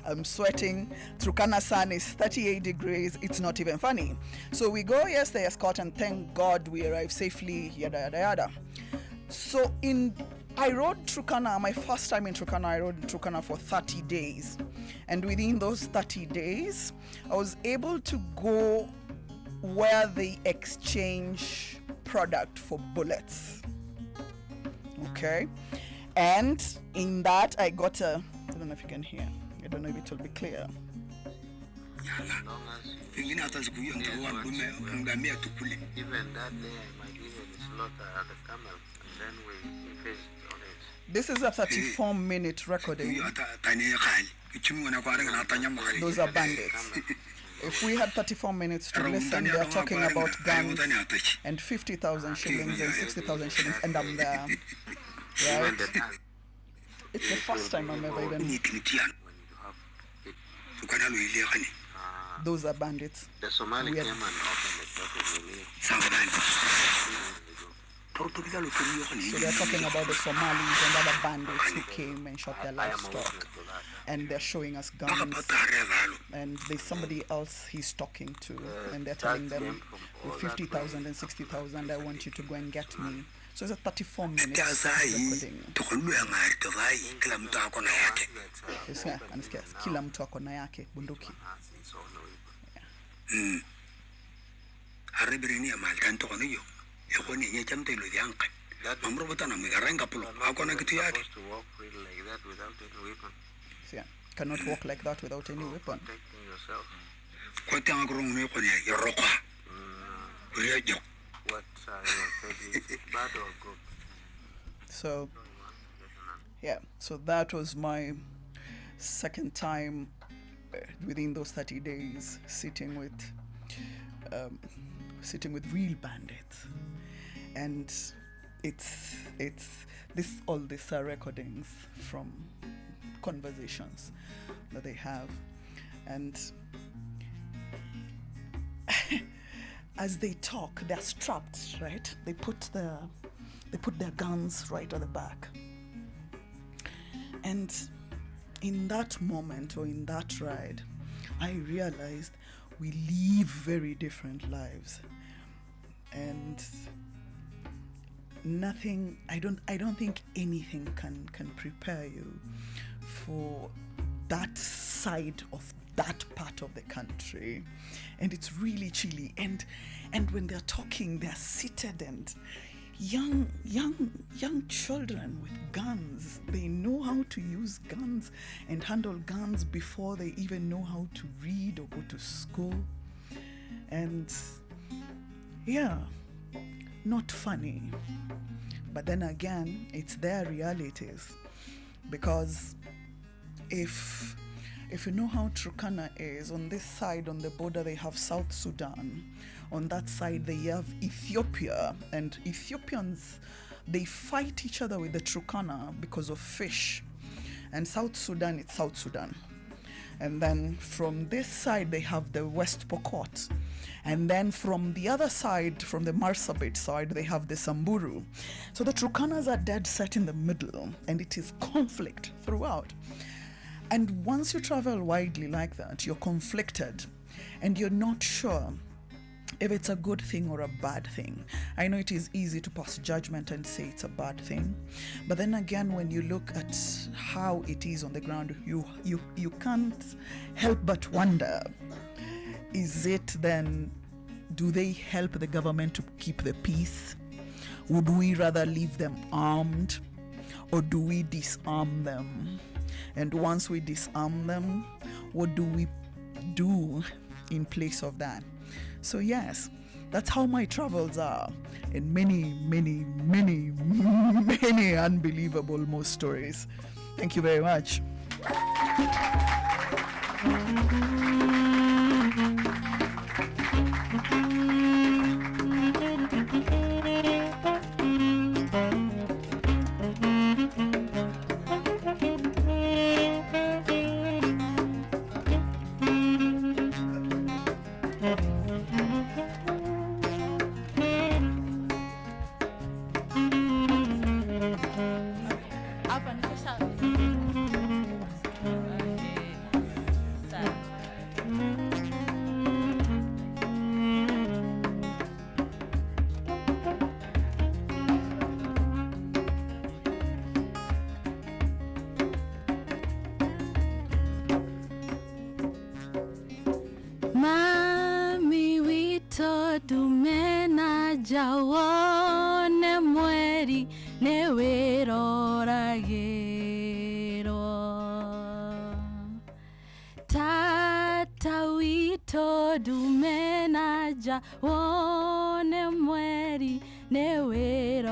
Speaker 6: I'm sweating. Turkana sun is 38 degrees. It's not even funny. So we go, yes, they escort, and thank God we arrive safely, yada yada yada. So in I rode Turkana, my first time in Turkana, I rode in Turkana for 30 days. And within those 30 days, I was able to go where they exchange product for bullets. Okay? And in that, I got I don't know if you can hear. I don't know if it will be clear.
Speaker 7: Even that day, I might even slaughter the camel, and then we feast on it.
Speaker 6: This is a 34-minute recording. Those are bandits. If we had 34 minutes to listen, they are talking about guns and 50,000 shillings and 60,000 shillings, and I'm there. Right? It's the first time I'm ever even. Those are bandits.
Speaker 7: The Somali
Speaker 6: We
Speaker 7: came
Speaker 6: are-
Speaker 7: and opened the shop in the
Speaker 6: So they're talking about the Somalis and other bandits who came and shot their livestock. And they're showing us guns. And there's somebody else he's talking to. And they're telling them, with 50,000 and 60,000, I want you to go and get me. So it's a 34-minute recording. Yes, anasikia, kila mtu ako na yake bunduki. Yeah, cannot walk like that without any weapon.
Speaker 7: protecting yourself. What your faith is, bad or good.
Speaker 6: So yeah, so that was my second time within those 30 days sitting with real bandits. And it's all these are recordings from conversations that they have. And as they talk, they're strapped, right? They put their guns right at the back. And in that moment, or in that ride, I realized we live very different lives. And nothing, I don't think anything can prepare you for that side of that part of the country. And it's really chilly. And when they're talking, they're seated, and young children with guns. They know how to use guns and handle guns before they even know how to read or go to school. And yeah, not funny. But then again, it's their realities. Because if you know how Turkana is, on this side, on the border, they have South Sudan. On that side, they have Ethiopia. And Ethiopians, they fight each other with the Turkana because of fish. And South Sudan, it's South Sudan. And then from this side, they have the West Pokot. And then from the other side, from the Marsabit side, they have the Samburu. So the Turkanas are dead set in the middle, and it is conflict throughout. And once you travel widely like that, you're conflicted, and you're not sure if it's a good thing or a bad thing. I know it is easy to pass judgment and say it's a bad thing, but then again, when you look at how it is on the ground, you can't help but wonder, is it then, do they help the government to keep the peace? Would we rather leave them armed, or do we disarm them? And once we disarm them, what do we do in place of that? So yes, that's how my travels are, and many, many, many, many unbelievable more stories. Thank you very much.
Speaker 4: Hapa niko sawa. Sawa.
Speaker 8: nja wone mweri nĩ wĩroragĩrwo tata witũ ndume na nja wone mweri nĩ wĩroragĩrwo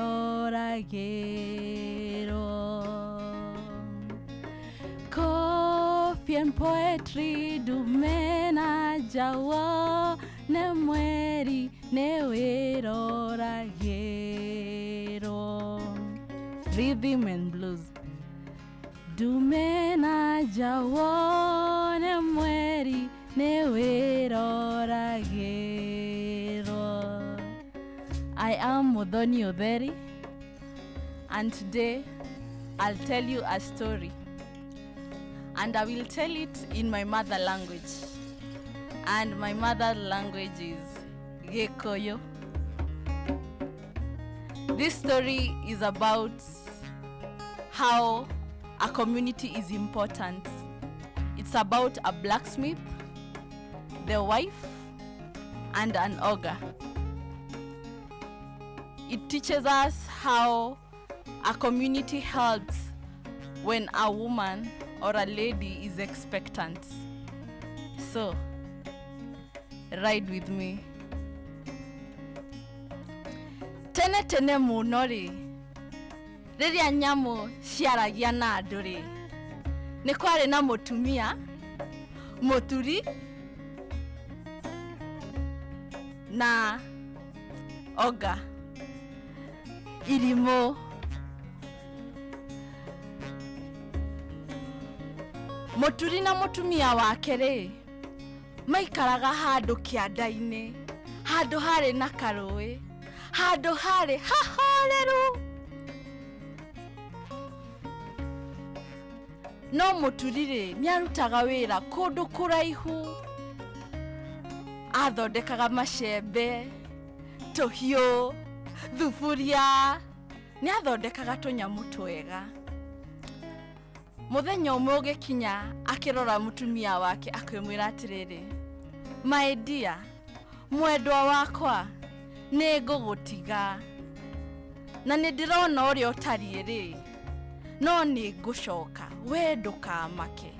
Speaker 8: Coffee and poetry ndume na nja wone mweri nĩ wĩroragĩrwo Rhythm and blues ndume na nja wone mweri nĩ wĩroragĩrwo I am Muthoni Otheri, and today I'll tell you a story, and I will tell it in my mother language, and my mother language is Gikuyu. This story is about how a community is important. It's about a blacksmith, the wife, and an ogre. It teaches us how a community helps when a woman or a lady is expectant. So, ride with me. Tene tene muno ri, riria nyamu ciaragia na andu ri, ni kwari na mutumia, muturi, na oga. Irimo muturi na mutumia wake ri maikaraga handu kianda-ini, handu hari na karui, handu hari hahoreru. No muturi ri niarutaga wira kundu kuraihu, athondekaga macembe, tuhiu, thuburia, ni athondekaga tunyamu twega. Muthenya umwe ugikinya akirora mutumia wake akimwira atiriri, my dear, mwendwa wakwa ni ngugutiga na ni ndirona uri utariĩ ri, no ni ngucoka we ndukamake.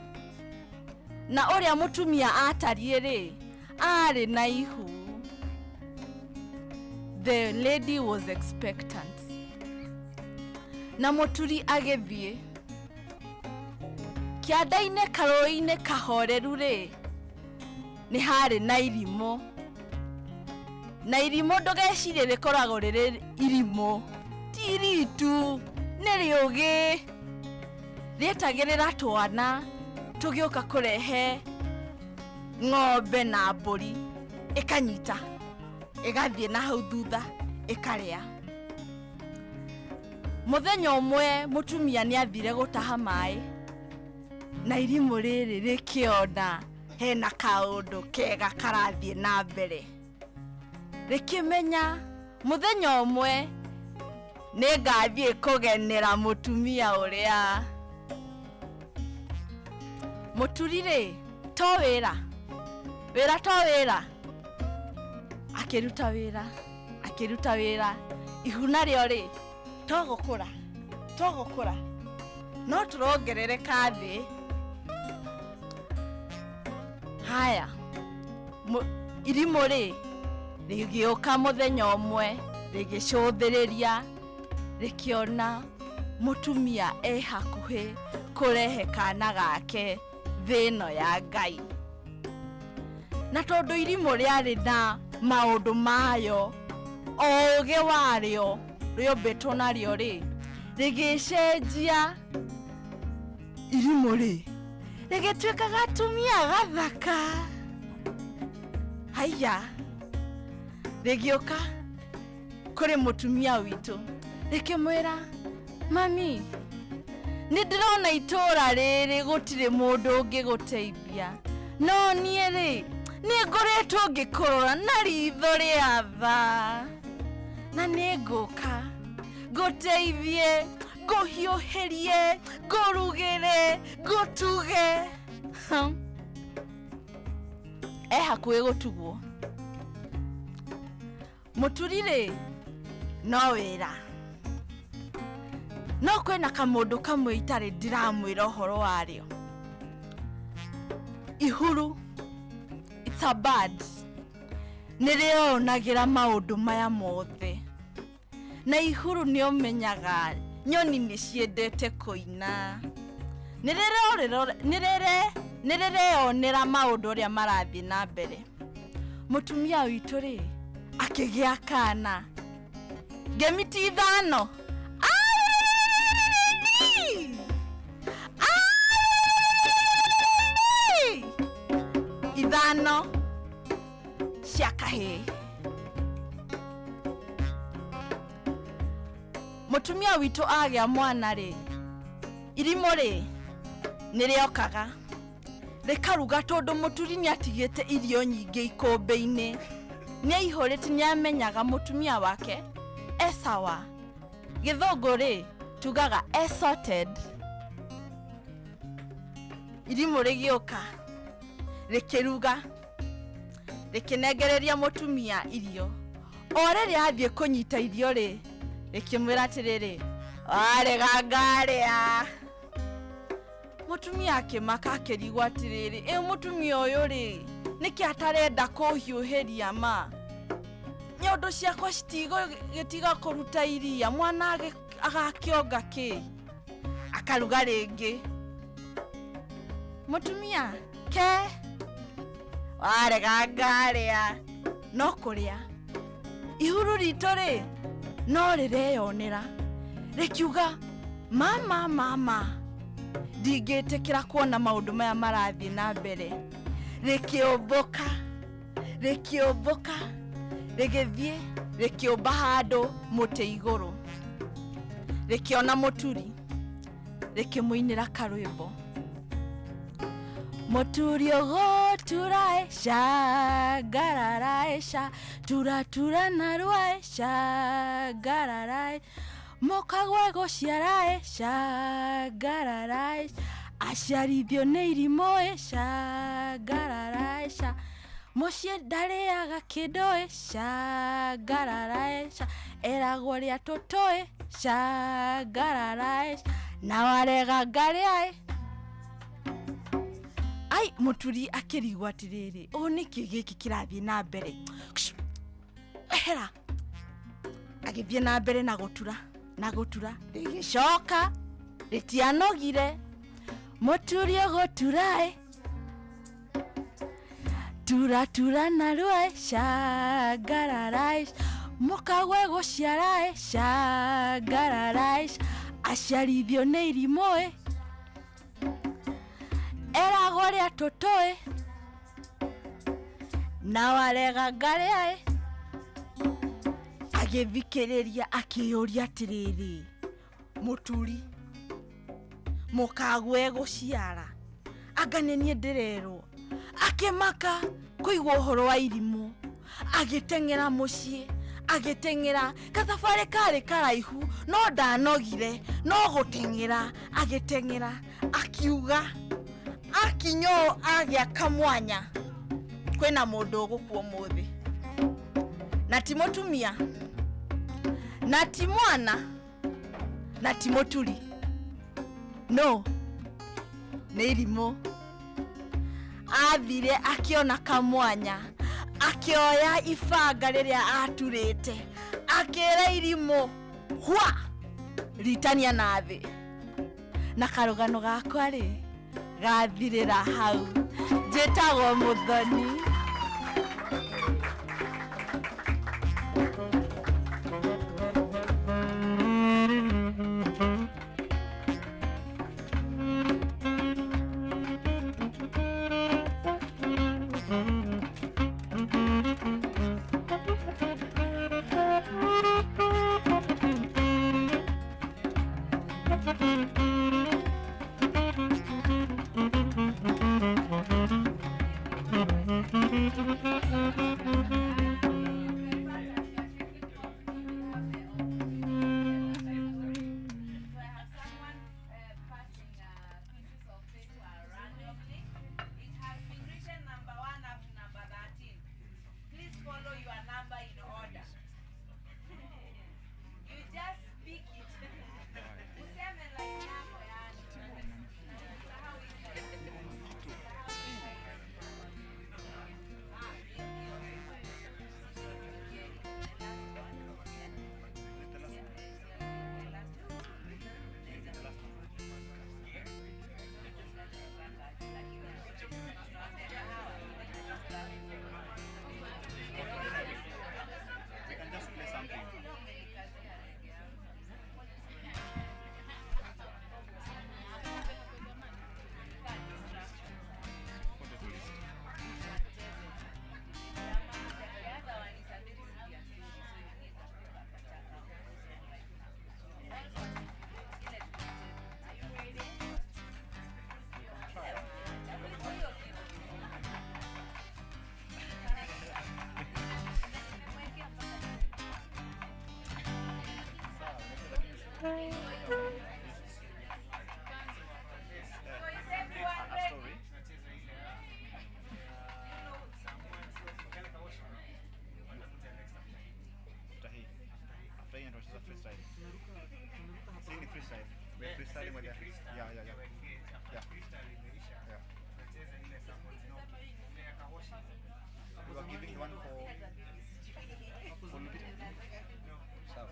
Speaker 8: Na uria mutumia atariĩ ri ari na ihu. The lady was expectant. Na muturi agithie kianda-ine karui-ine kahoreru ri ni hari na irimo. Na irimo ndugecirie rikoragwo riri irimo, ti ritu, ni riugi. Rietagirira twana tugioka kurehe ng'ombe na mburi, ikanyita igathie na hau thutha ikaria. Muthenya umwe mutumia ni athire gutaha mai, na irimo riri rikiona hena kaundu kega karathie na mbere. Rikimenya muthenya umwe ni ngathie kugenera mutumia uria. Muturire to wira, wira to wira. Akiruta wira, ihuna rĩo rĩ togũkũra no turongerereka thĩ. Haya irimo rĩ rĩgĩũka mũthenya ũmwe rĩgĩcũthĩrĩria rĩkĩona mutumia hakuhĩ kũrehe kana gake thĩ ĩno ya Ngai. Na tondu irimo rĩarĩ na maundu mayo, oge wario rĩombĩtwo narĩo rĩ rĩgĩcenjia, irimo rĩ rĩgĩtuĩka gatumia gathaka. Haya rĩgĩũka kũrĩ mutumia witũ rĩkĩmwĩra, mami, nĩ ndĩrona itũra rĩrĩ gũtirĩ mũndũ ũngĩgũteithia, no niĩ rĩ nĩ ngoretwo ngĩkũrora na ritho rĩa tha, na nĩ ngũka ngũteithie, ngũhiũhĩrie, ngũrugĩre, ngũtuge. Hakuhĩ gũtugwo. Mũturi rĩ no wĩra no kwĩna kamũndũ kamwe itarĩ ndiramwĩra ũhoro warĩo. Ihuru, it's a bird. Nĩrĩonagĩra maũndũ maya mothe. Na ihuru nĩũmenyaga nyoni nĩciendete kũina. Nĩrĩreyonera maũndũ ũrĩa marathiĩ na mbere. Mũtumia witũ rĩ akĩgĩa kana. Ngemiti 5. Ithano cia kahĩĩ. Mũtumia witũ agĩa mwana rĩ, irimũ rĩ nĩrĩokaga rĩkaruga tondũ mũturi nĩatigĩte irio nyingĩ ikũmbĩ-inĩ. Nĩaihũrĩte, nĩamenyaga mũtumia wake esawa. Gĩthũngũ rĩ tugaga sorted. Irimũ rĩgĩũka rĩkĩruga rĩkĩnengereria mũtumia irio. O rĩrĩa athiĩ kũnyita irio rĩ rĩkĩmwĩra atĩrĩrĩ, warega ngarĩa. Mũtumia akĩmaka akĩrigwo atĩrĩrĩ, mũtumia ũyũ rĩ nĩkĩ atarenda kũhiũhĩria ma? Nyondo ciakwa citigĩtiga kũruta iria, mwana agakĩonga kĩ? Akaruga rĩngĩ. Mũtumia ke warega ngarĩa. No kũrĩa ihuru ritũ rĩ no rĩreyonera rĩkiuga mama ndingĩtĩkĩra kuona maũndũ maya marathiĩ na mbere. Rĩkĩũmbũka rĩgĩthiĩ rĩkĩũmba handũ mũtĩ igũrũ. Rĩkĩona mũturi rĩkĩmũinĩra karwĩmbo. Mũturi ũgũtura shangarara tura narua shangarara mokagwe gũciara shangarara aciarithio nĩ irimũ shangarara mũciĩ ndarĩaga kĩndũ shangarara eragwo rĩa tũtũ shangarara na warega ngarĩa. Ai mũturi akĩrigwo atĩrĩrĩ, nĩkĩ gĩkĩ kĩrathiĩ na mbere? Ehera agĩthiĩ na mbere na gũtura rĩgĩcoka rĩtianogire. Mũturi ũgũtura tura narua shangarara mũkagwe gũciara shangarara aciarithio nĩ irimũ eragwo rĩa tũtũ na warega ngarĩa. Agĩthikĩrĩria akĩyũria atĩrĩrĩ, mũturi mũkagwe gũciara anga nĩ niĩ ndĩrerwo? Akĩmaka kũigua ũhoro wa irimũ. Agĩteng'era mũciĩ agĩteng'era. Gathabarĩ karĩ karaihu no ndanogire, no gũteng'era agĩteng'era akiuga akinyo agĩa kamwanya kwĩna mũndũ ũgũkua mũthĩ. Na ti mũtumia na ti mwana na ti mũturi, no nĩ irimũ. Athire akĩona kamwanya akĩoya ibanga rĩrĩa aturĩte akĩra irimũ hwa ritania na thĩ. Na karũgano gakwa rĩ gathirĩra hau. Njĩtagwo Mũthoni.
Speaker 9: freestyling with them. Yeah. We were giving one for Lupita. Sawa.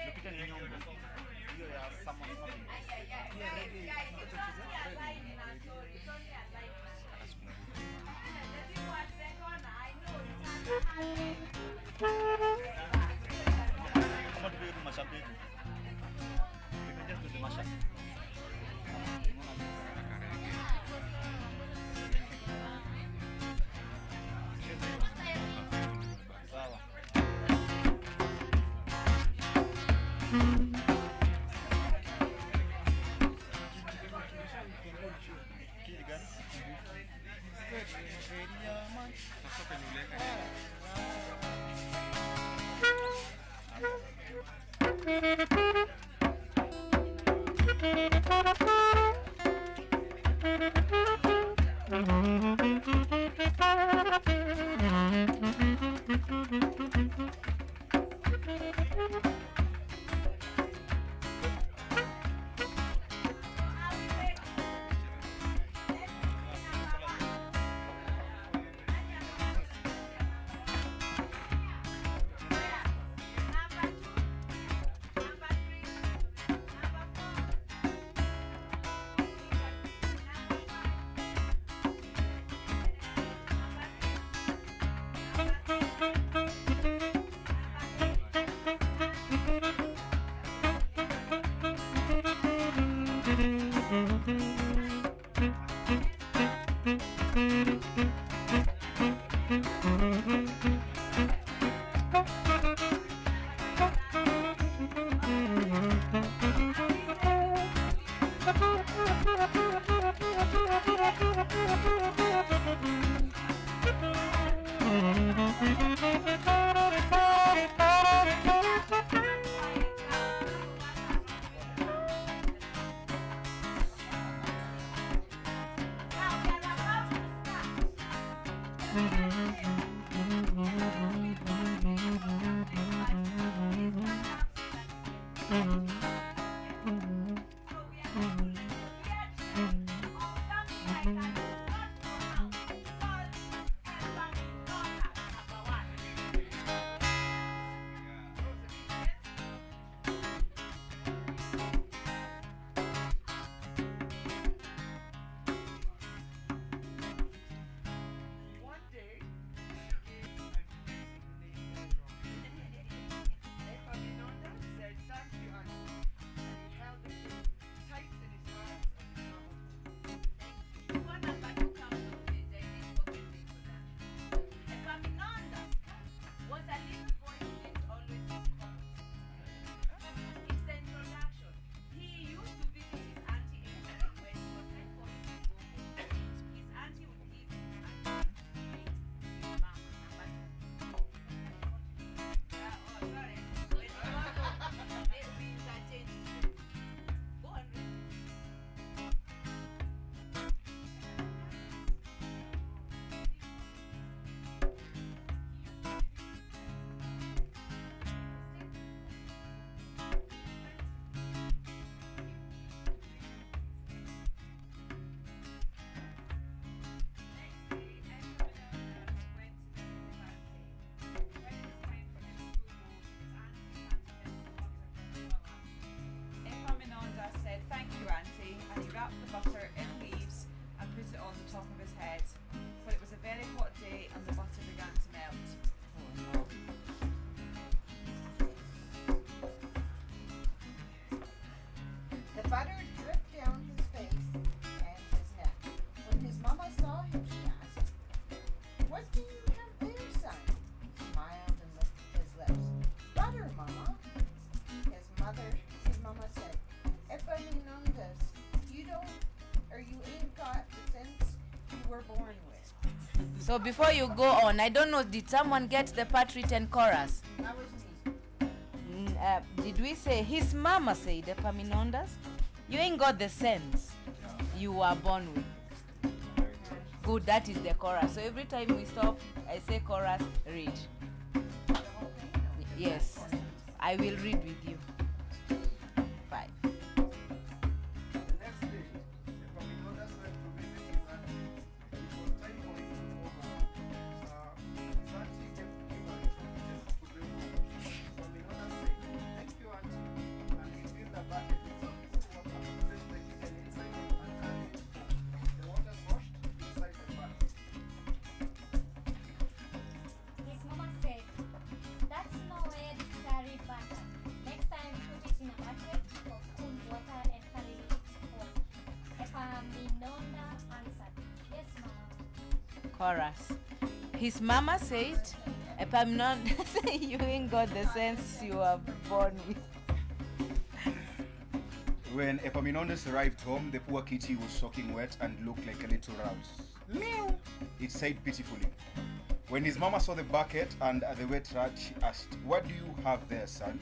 Speaker 9: Lupita ni nyongo. Hiyo ya someone smoking. Kama tu hiyo mashabiki. We can just do the mashup. Sawa. Kili gani?
Speaker 10: Thank you, Auntie, and he wrapped the butter in leaves and put it on the top of his head. But it was a very hot day and the butter began to melt.
Speaker 11: The butter dripped down his face and his neck. When his mama saw him, she asked, "What do you have there, son?" He smiled and licked his lips. "Butter, Mama." His mama said, "Epaminondas, you ain't got the sense you were born with."
Speaker 4: So before you go on, I don't know, did someone get the part written chorus?
Speaker 11: That was me.
Speaker 4: Did we say, his mama said, Epaminondas, you ain't got the sense you were born with. Good, that is the chorus. So every time we stop, I say chorus, read. Yes, I will read with you. 5.
Speaker 1: The next day, Epaminondas went to visit his auntie. It was time for him to go home. His auntie gave him a little to bring home. Epaminondas said, "Thank you, auntie." And he filled a bucket with some cool water, placed the kitten inside it, and carried it home. The water washed inside the bucket.
Speaker 12: His mama said, "That's no way to carry butter. Next time, put it in a bucket of cool water and carry it home." Epaminonda answered, "Yes, mama."
Speaker 4: Chorus. His mama said, Epaminondas, you ain't got the sense you were born with.
Speaker 13: When Epaminondas arrived home, the poor kitty was soaking wet and looked like a little rouse. Meow, it said pitifully. When his mama saw the bucket and the wet rat, she asked, "What do you have there, son?"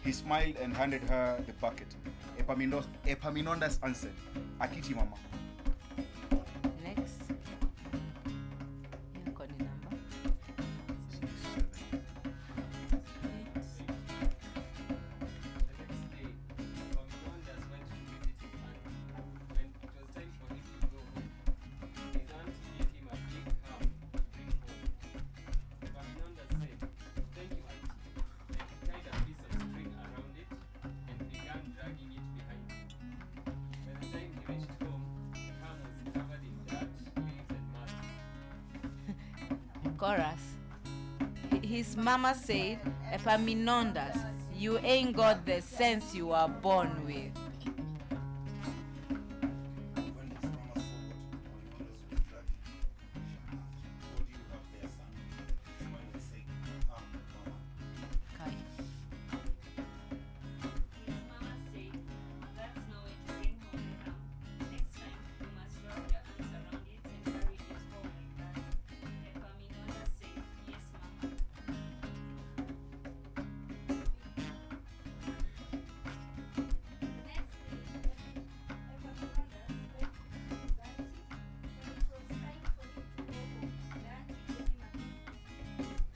Speaker 13: He smiled and handed her the bucket. Epaminondas answered, "A kitty, mama."
Speaker 4: Next. Hiyo kodi number. Chorus. His mama said, Epaminondas, you ain't got the sense you were born with.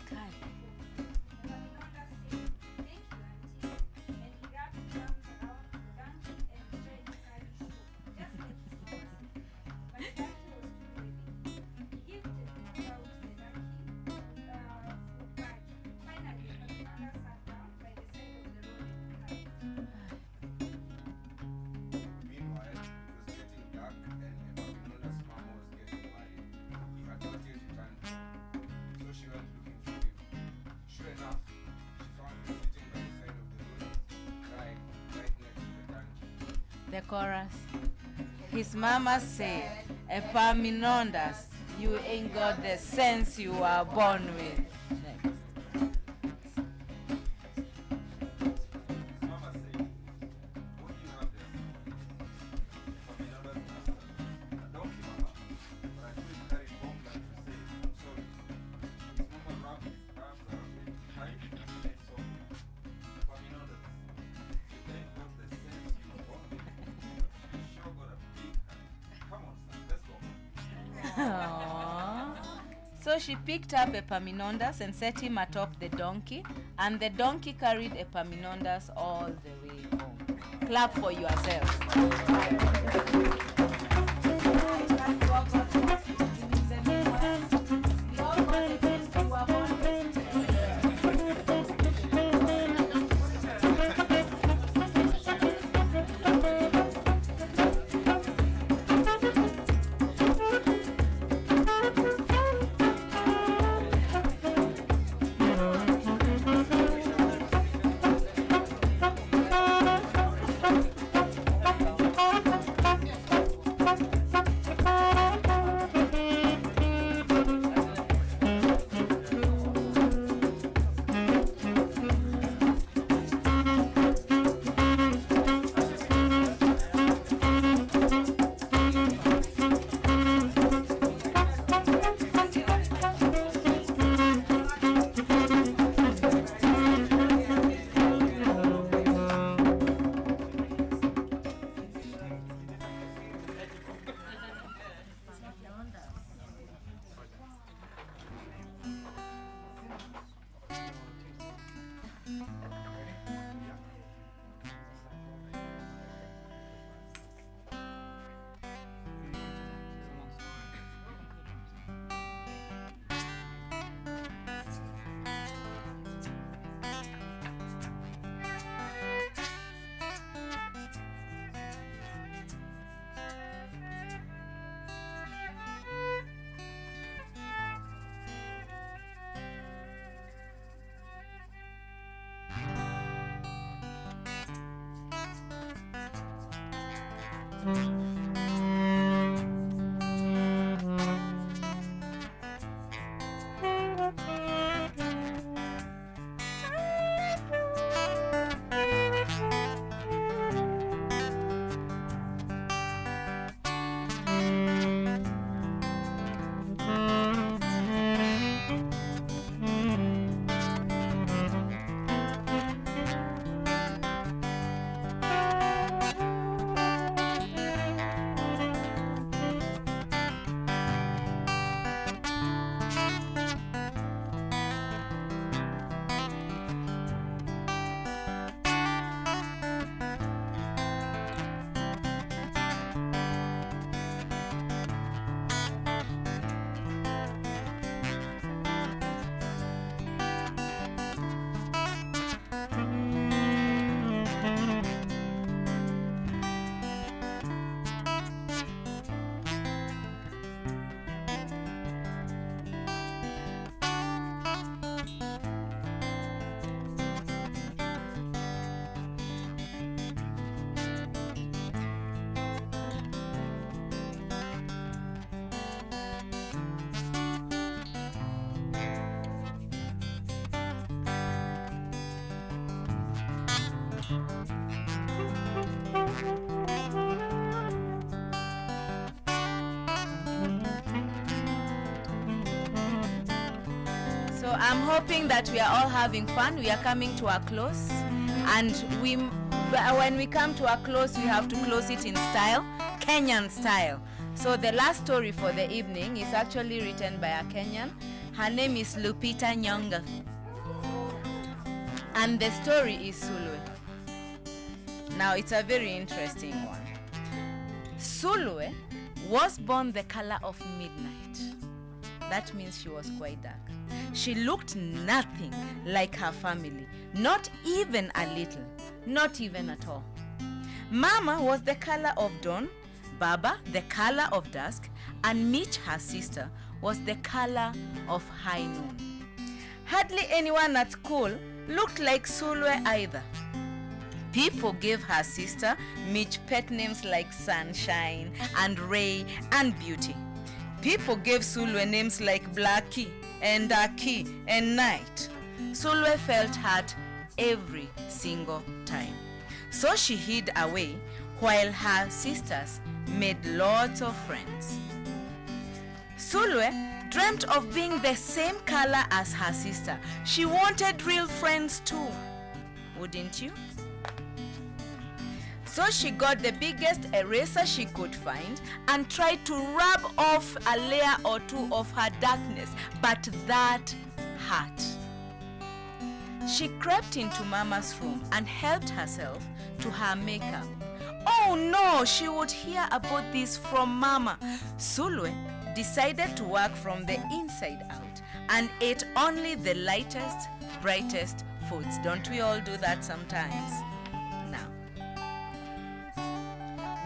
Speaker 4: Kai. The chorus. His mama said, Epaminondas, you ain't got the sense you were born with. Next. Aww. So she picked up Epaminondas and set him atop the donkey, and the donkey carried Epaminondas all the way home. Clap for yourself. I'm hoping that we are all having fun. We are coming to a close, and when we come to a close, we have to close it in style, Kenyan style. So the last story for the evening is actually written by a Kenyan. Her name is Lupita Nyong'o, and the story is Sulwe. Now it's a very interesting one. Sulwe was born the color of midnight. That means she was quite dark. She looked nothing like her family, not even a little, not even at all. Mama was the color of dawn, Baba the color of dusk, and Mitch, her sister, was the color of high noon. Hardly anyone at school looked like Sulwe either. People gave her sister Mitch pet names like Sunshine and Ray and Beauty. People gave Sulwe names like Blackie and Darky and Night. Sulwe felt hurt every single time. So she hid away while her sisters made lots of friends. Sulwe dreamt of being the same color as her sister. She wanted real friends too. Wouldn't you? So she got the biggest eraser she could find and tried to rub off a layer or two of her darkness, but that hurt. She crept into Mama's room and helped herself to her makeup. Oh no, she would hear about this from Mama. Sulwe decided to work from the inside out and ate only the lightest, brightest foods. Don't we all do that sometimes? Now,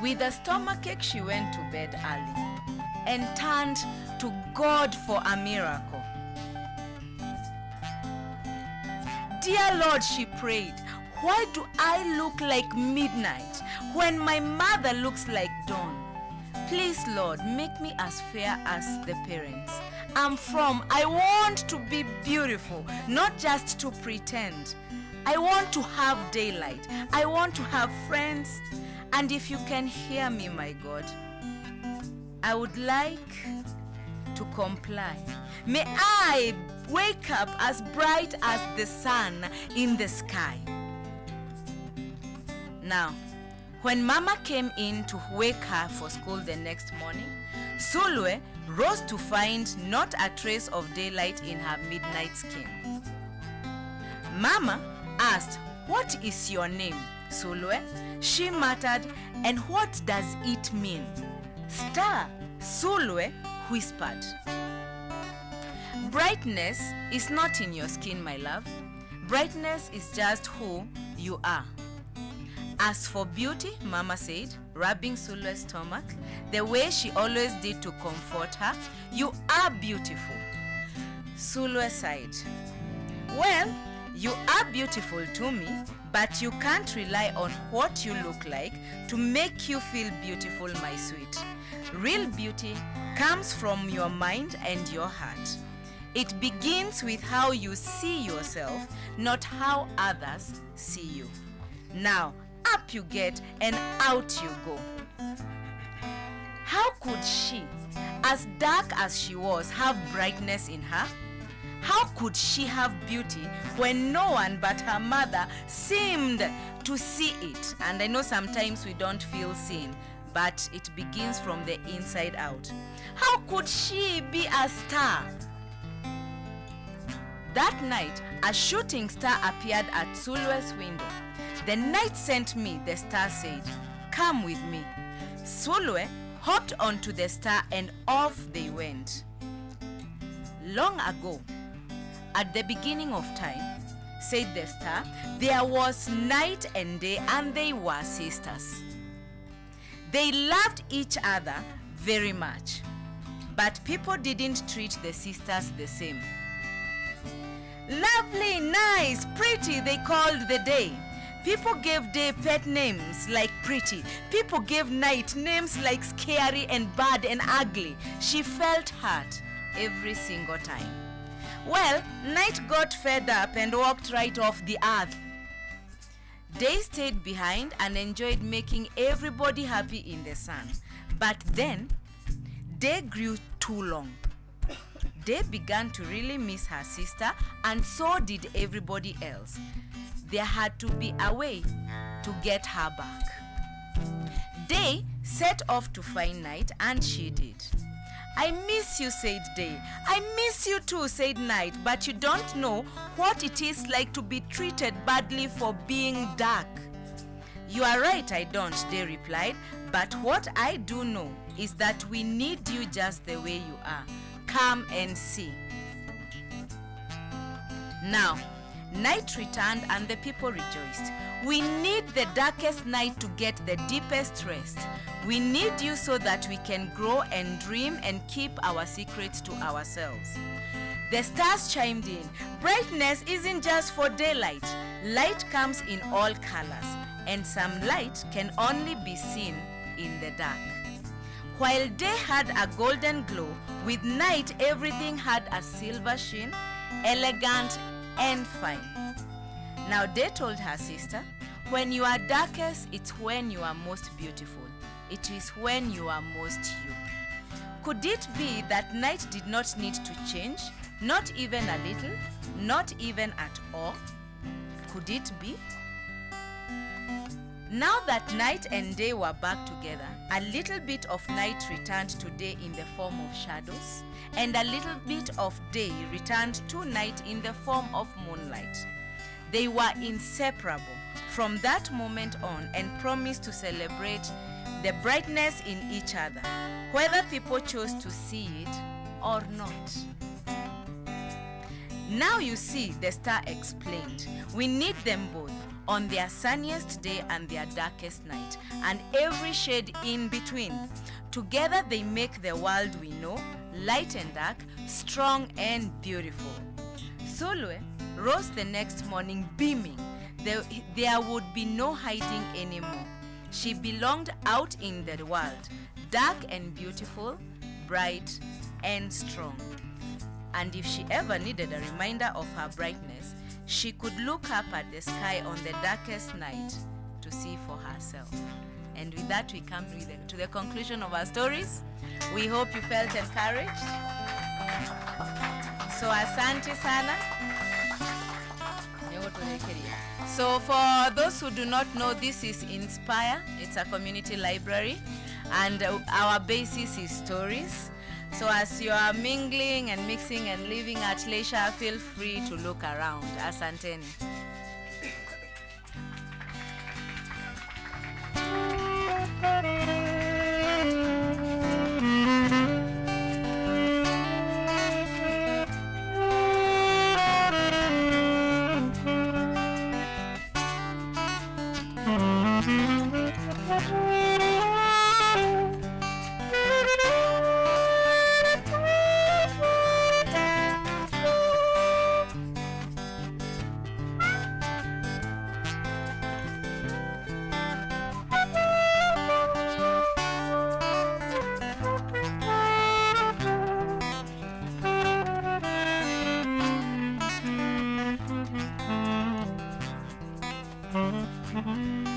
Speaker 4: with a stomachache, she went to bed early and turned to God for a miracle. Dear Lord, she prayed, why do I look like midnight when my mother looks like dawn? Please, Lord, make me as fair as the parents I'm from. I want to be beautiful, not just to pretend. I want to have daylight. I want to have friends. And if you can hear me, my God, I would like to comply. May I wake up as bright as the sun in the sky. Now, when Mama came in to wake her for school the next morning, Sulwe rose to find not a trace of daylight in her midnight skin. Mama asked, "What is your name, Sulwe?" She muttered, "And what does it mean?" "Star," Sulwe whispered. Brightness is not in your skin, my love. Brightness is just who you are. As for beauty, Mama said, rubbing Sulwe's stomach, the way she always did to comfort her, you are beautiful. Sulwe sighed. Well, you are beautiful to me, but you can't rely on what you look like to make you feel beautiful, my sweet. Real beauty comes from your mind and your heart. It begins with how you see yourself, not how others see you. Now, up you get and out you go. How could she, as dark as she was, have brightness in her? How could she have beauty when no one but her mother seemed to see it? And I know sometimes we don't feel seen, but it begins from the inside out. How could she be a star? That night, a shooting star appeared at Sulwe's window. "The night sent me," the star said. "Come with me." Sulwe hopped onto the star and off they went. Long ago, at the beginning of time, said the star, there was night and day, and they were sisters. They loved each other very much, but people didn't treat the sisters the same. Lovely, nice, pretty, they called the day. People gave day pet names like pretty. People gave night names like scary and bad and ugly. She felt hurt every single time. Well, night got fed up and walked right off the earth. Day stayed behind and enjoyed making everybody happy in the sun. But then, day grew too long. Day began to really miss her sister, and so did everybody else. There had to be a way to get her back. Day set off to find Night, and she did. I miss you, said Day. I miss you too, said Night, but you don't know what it is like to be treated badly for being dark. You are right, I don't, Day replied, but what I do know is that we need you just the way you are. Come and see. Now, Night returned and the people rejoiced. We need the darkest night to get the deepest rest. We need you so that we can grow and dream and keep our secrets to ourselves. The stars chimed in. Brightness isn't just for daylight. Light comes in all colors, and some light can only be seen in the dark. While day had a golden glow, with night everything had a silver sheen, elegant and fine. Now Day told her sister, when you are darkest, it's when you are most beautiful. It is when you are most you. Could it be that Night did not need to change? Not even a little? Not even at all? Could it be? Now that Night and Day were back together, a little bit of Night returned to Day in the form of shadows, and a little bit of Day returned to Night in the form of moonlight. They were inseparable from that moment on and promised to celebrate the brightness in each other, whether people chose to see it or not. Now you see, the star explained, we need them both on their sunniest day and their darkest night, and every shade in between. Together they make the world we know, light and dark, strong and beautiful. Solwe rose the next morning beaming. There would be no hiding anymore. She belonged out in the world, dark and beautiful, bright and strong. And if she ever needed a reminder of her brightness, she could look up at the sky on the darkest night to see for herself. And with that, we come to the conclusion of our stories. We hope you felt encouraged. So asante sana. So for those who do not know, this is Inspire. It's a community library, and our basis is stories. So as you are mingling and mixing and living at leisure, feel free to look around. Asanteni.
Speaker 3: Mm-hmm.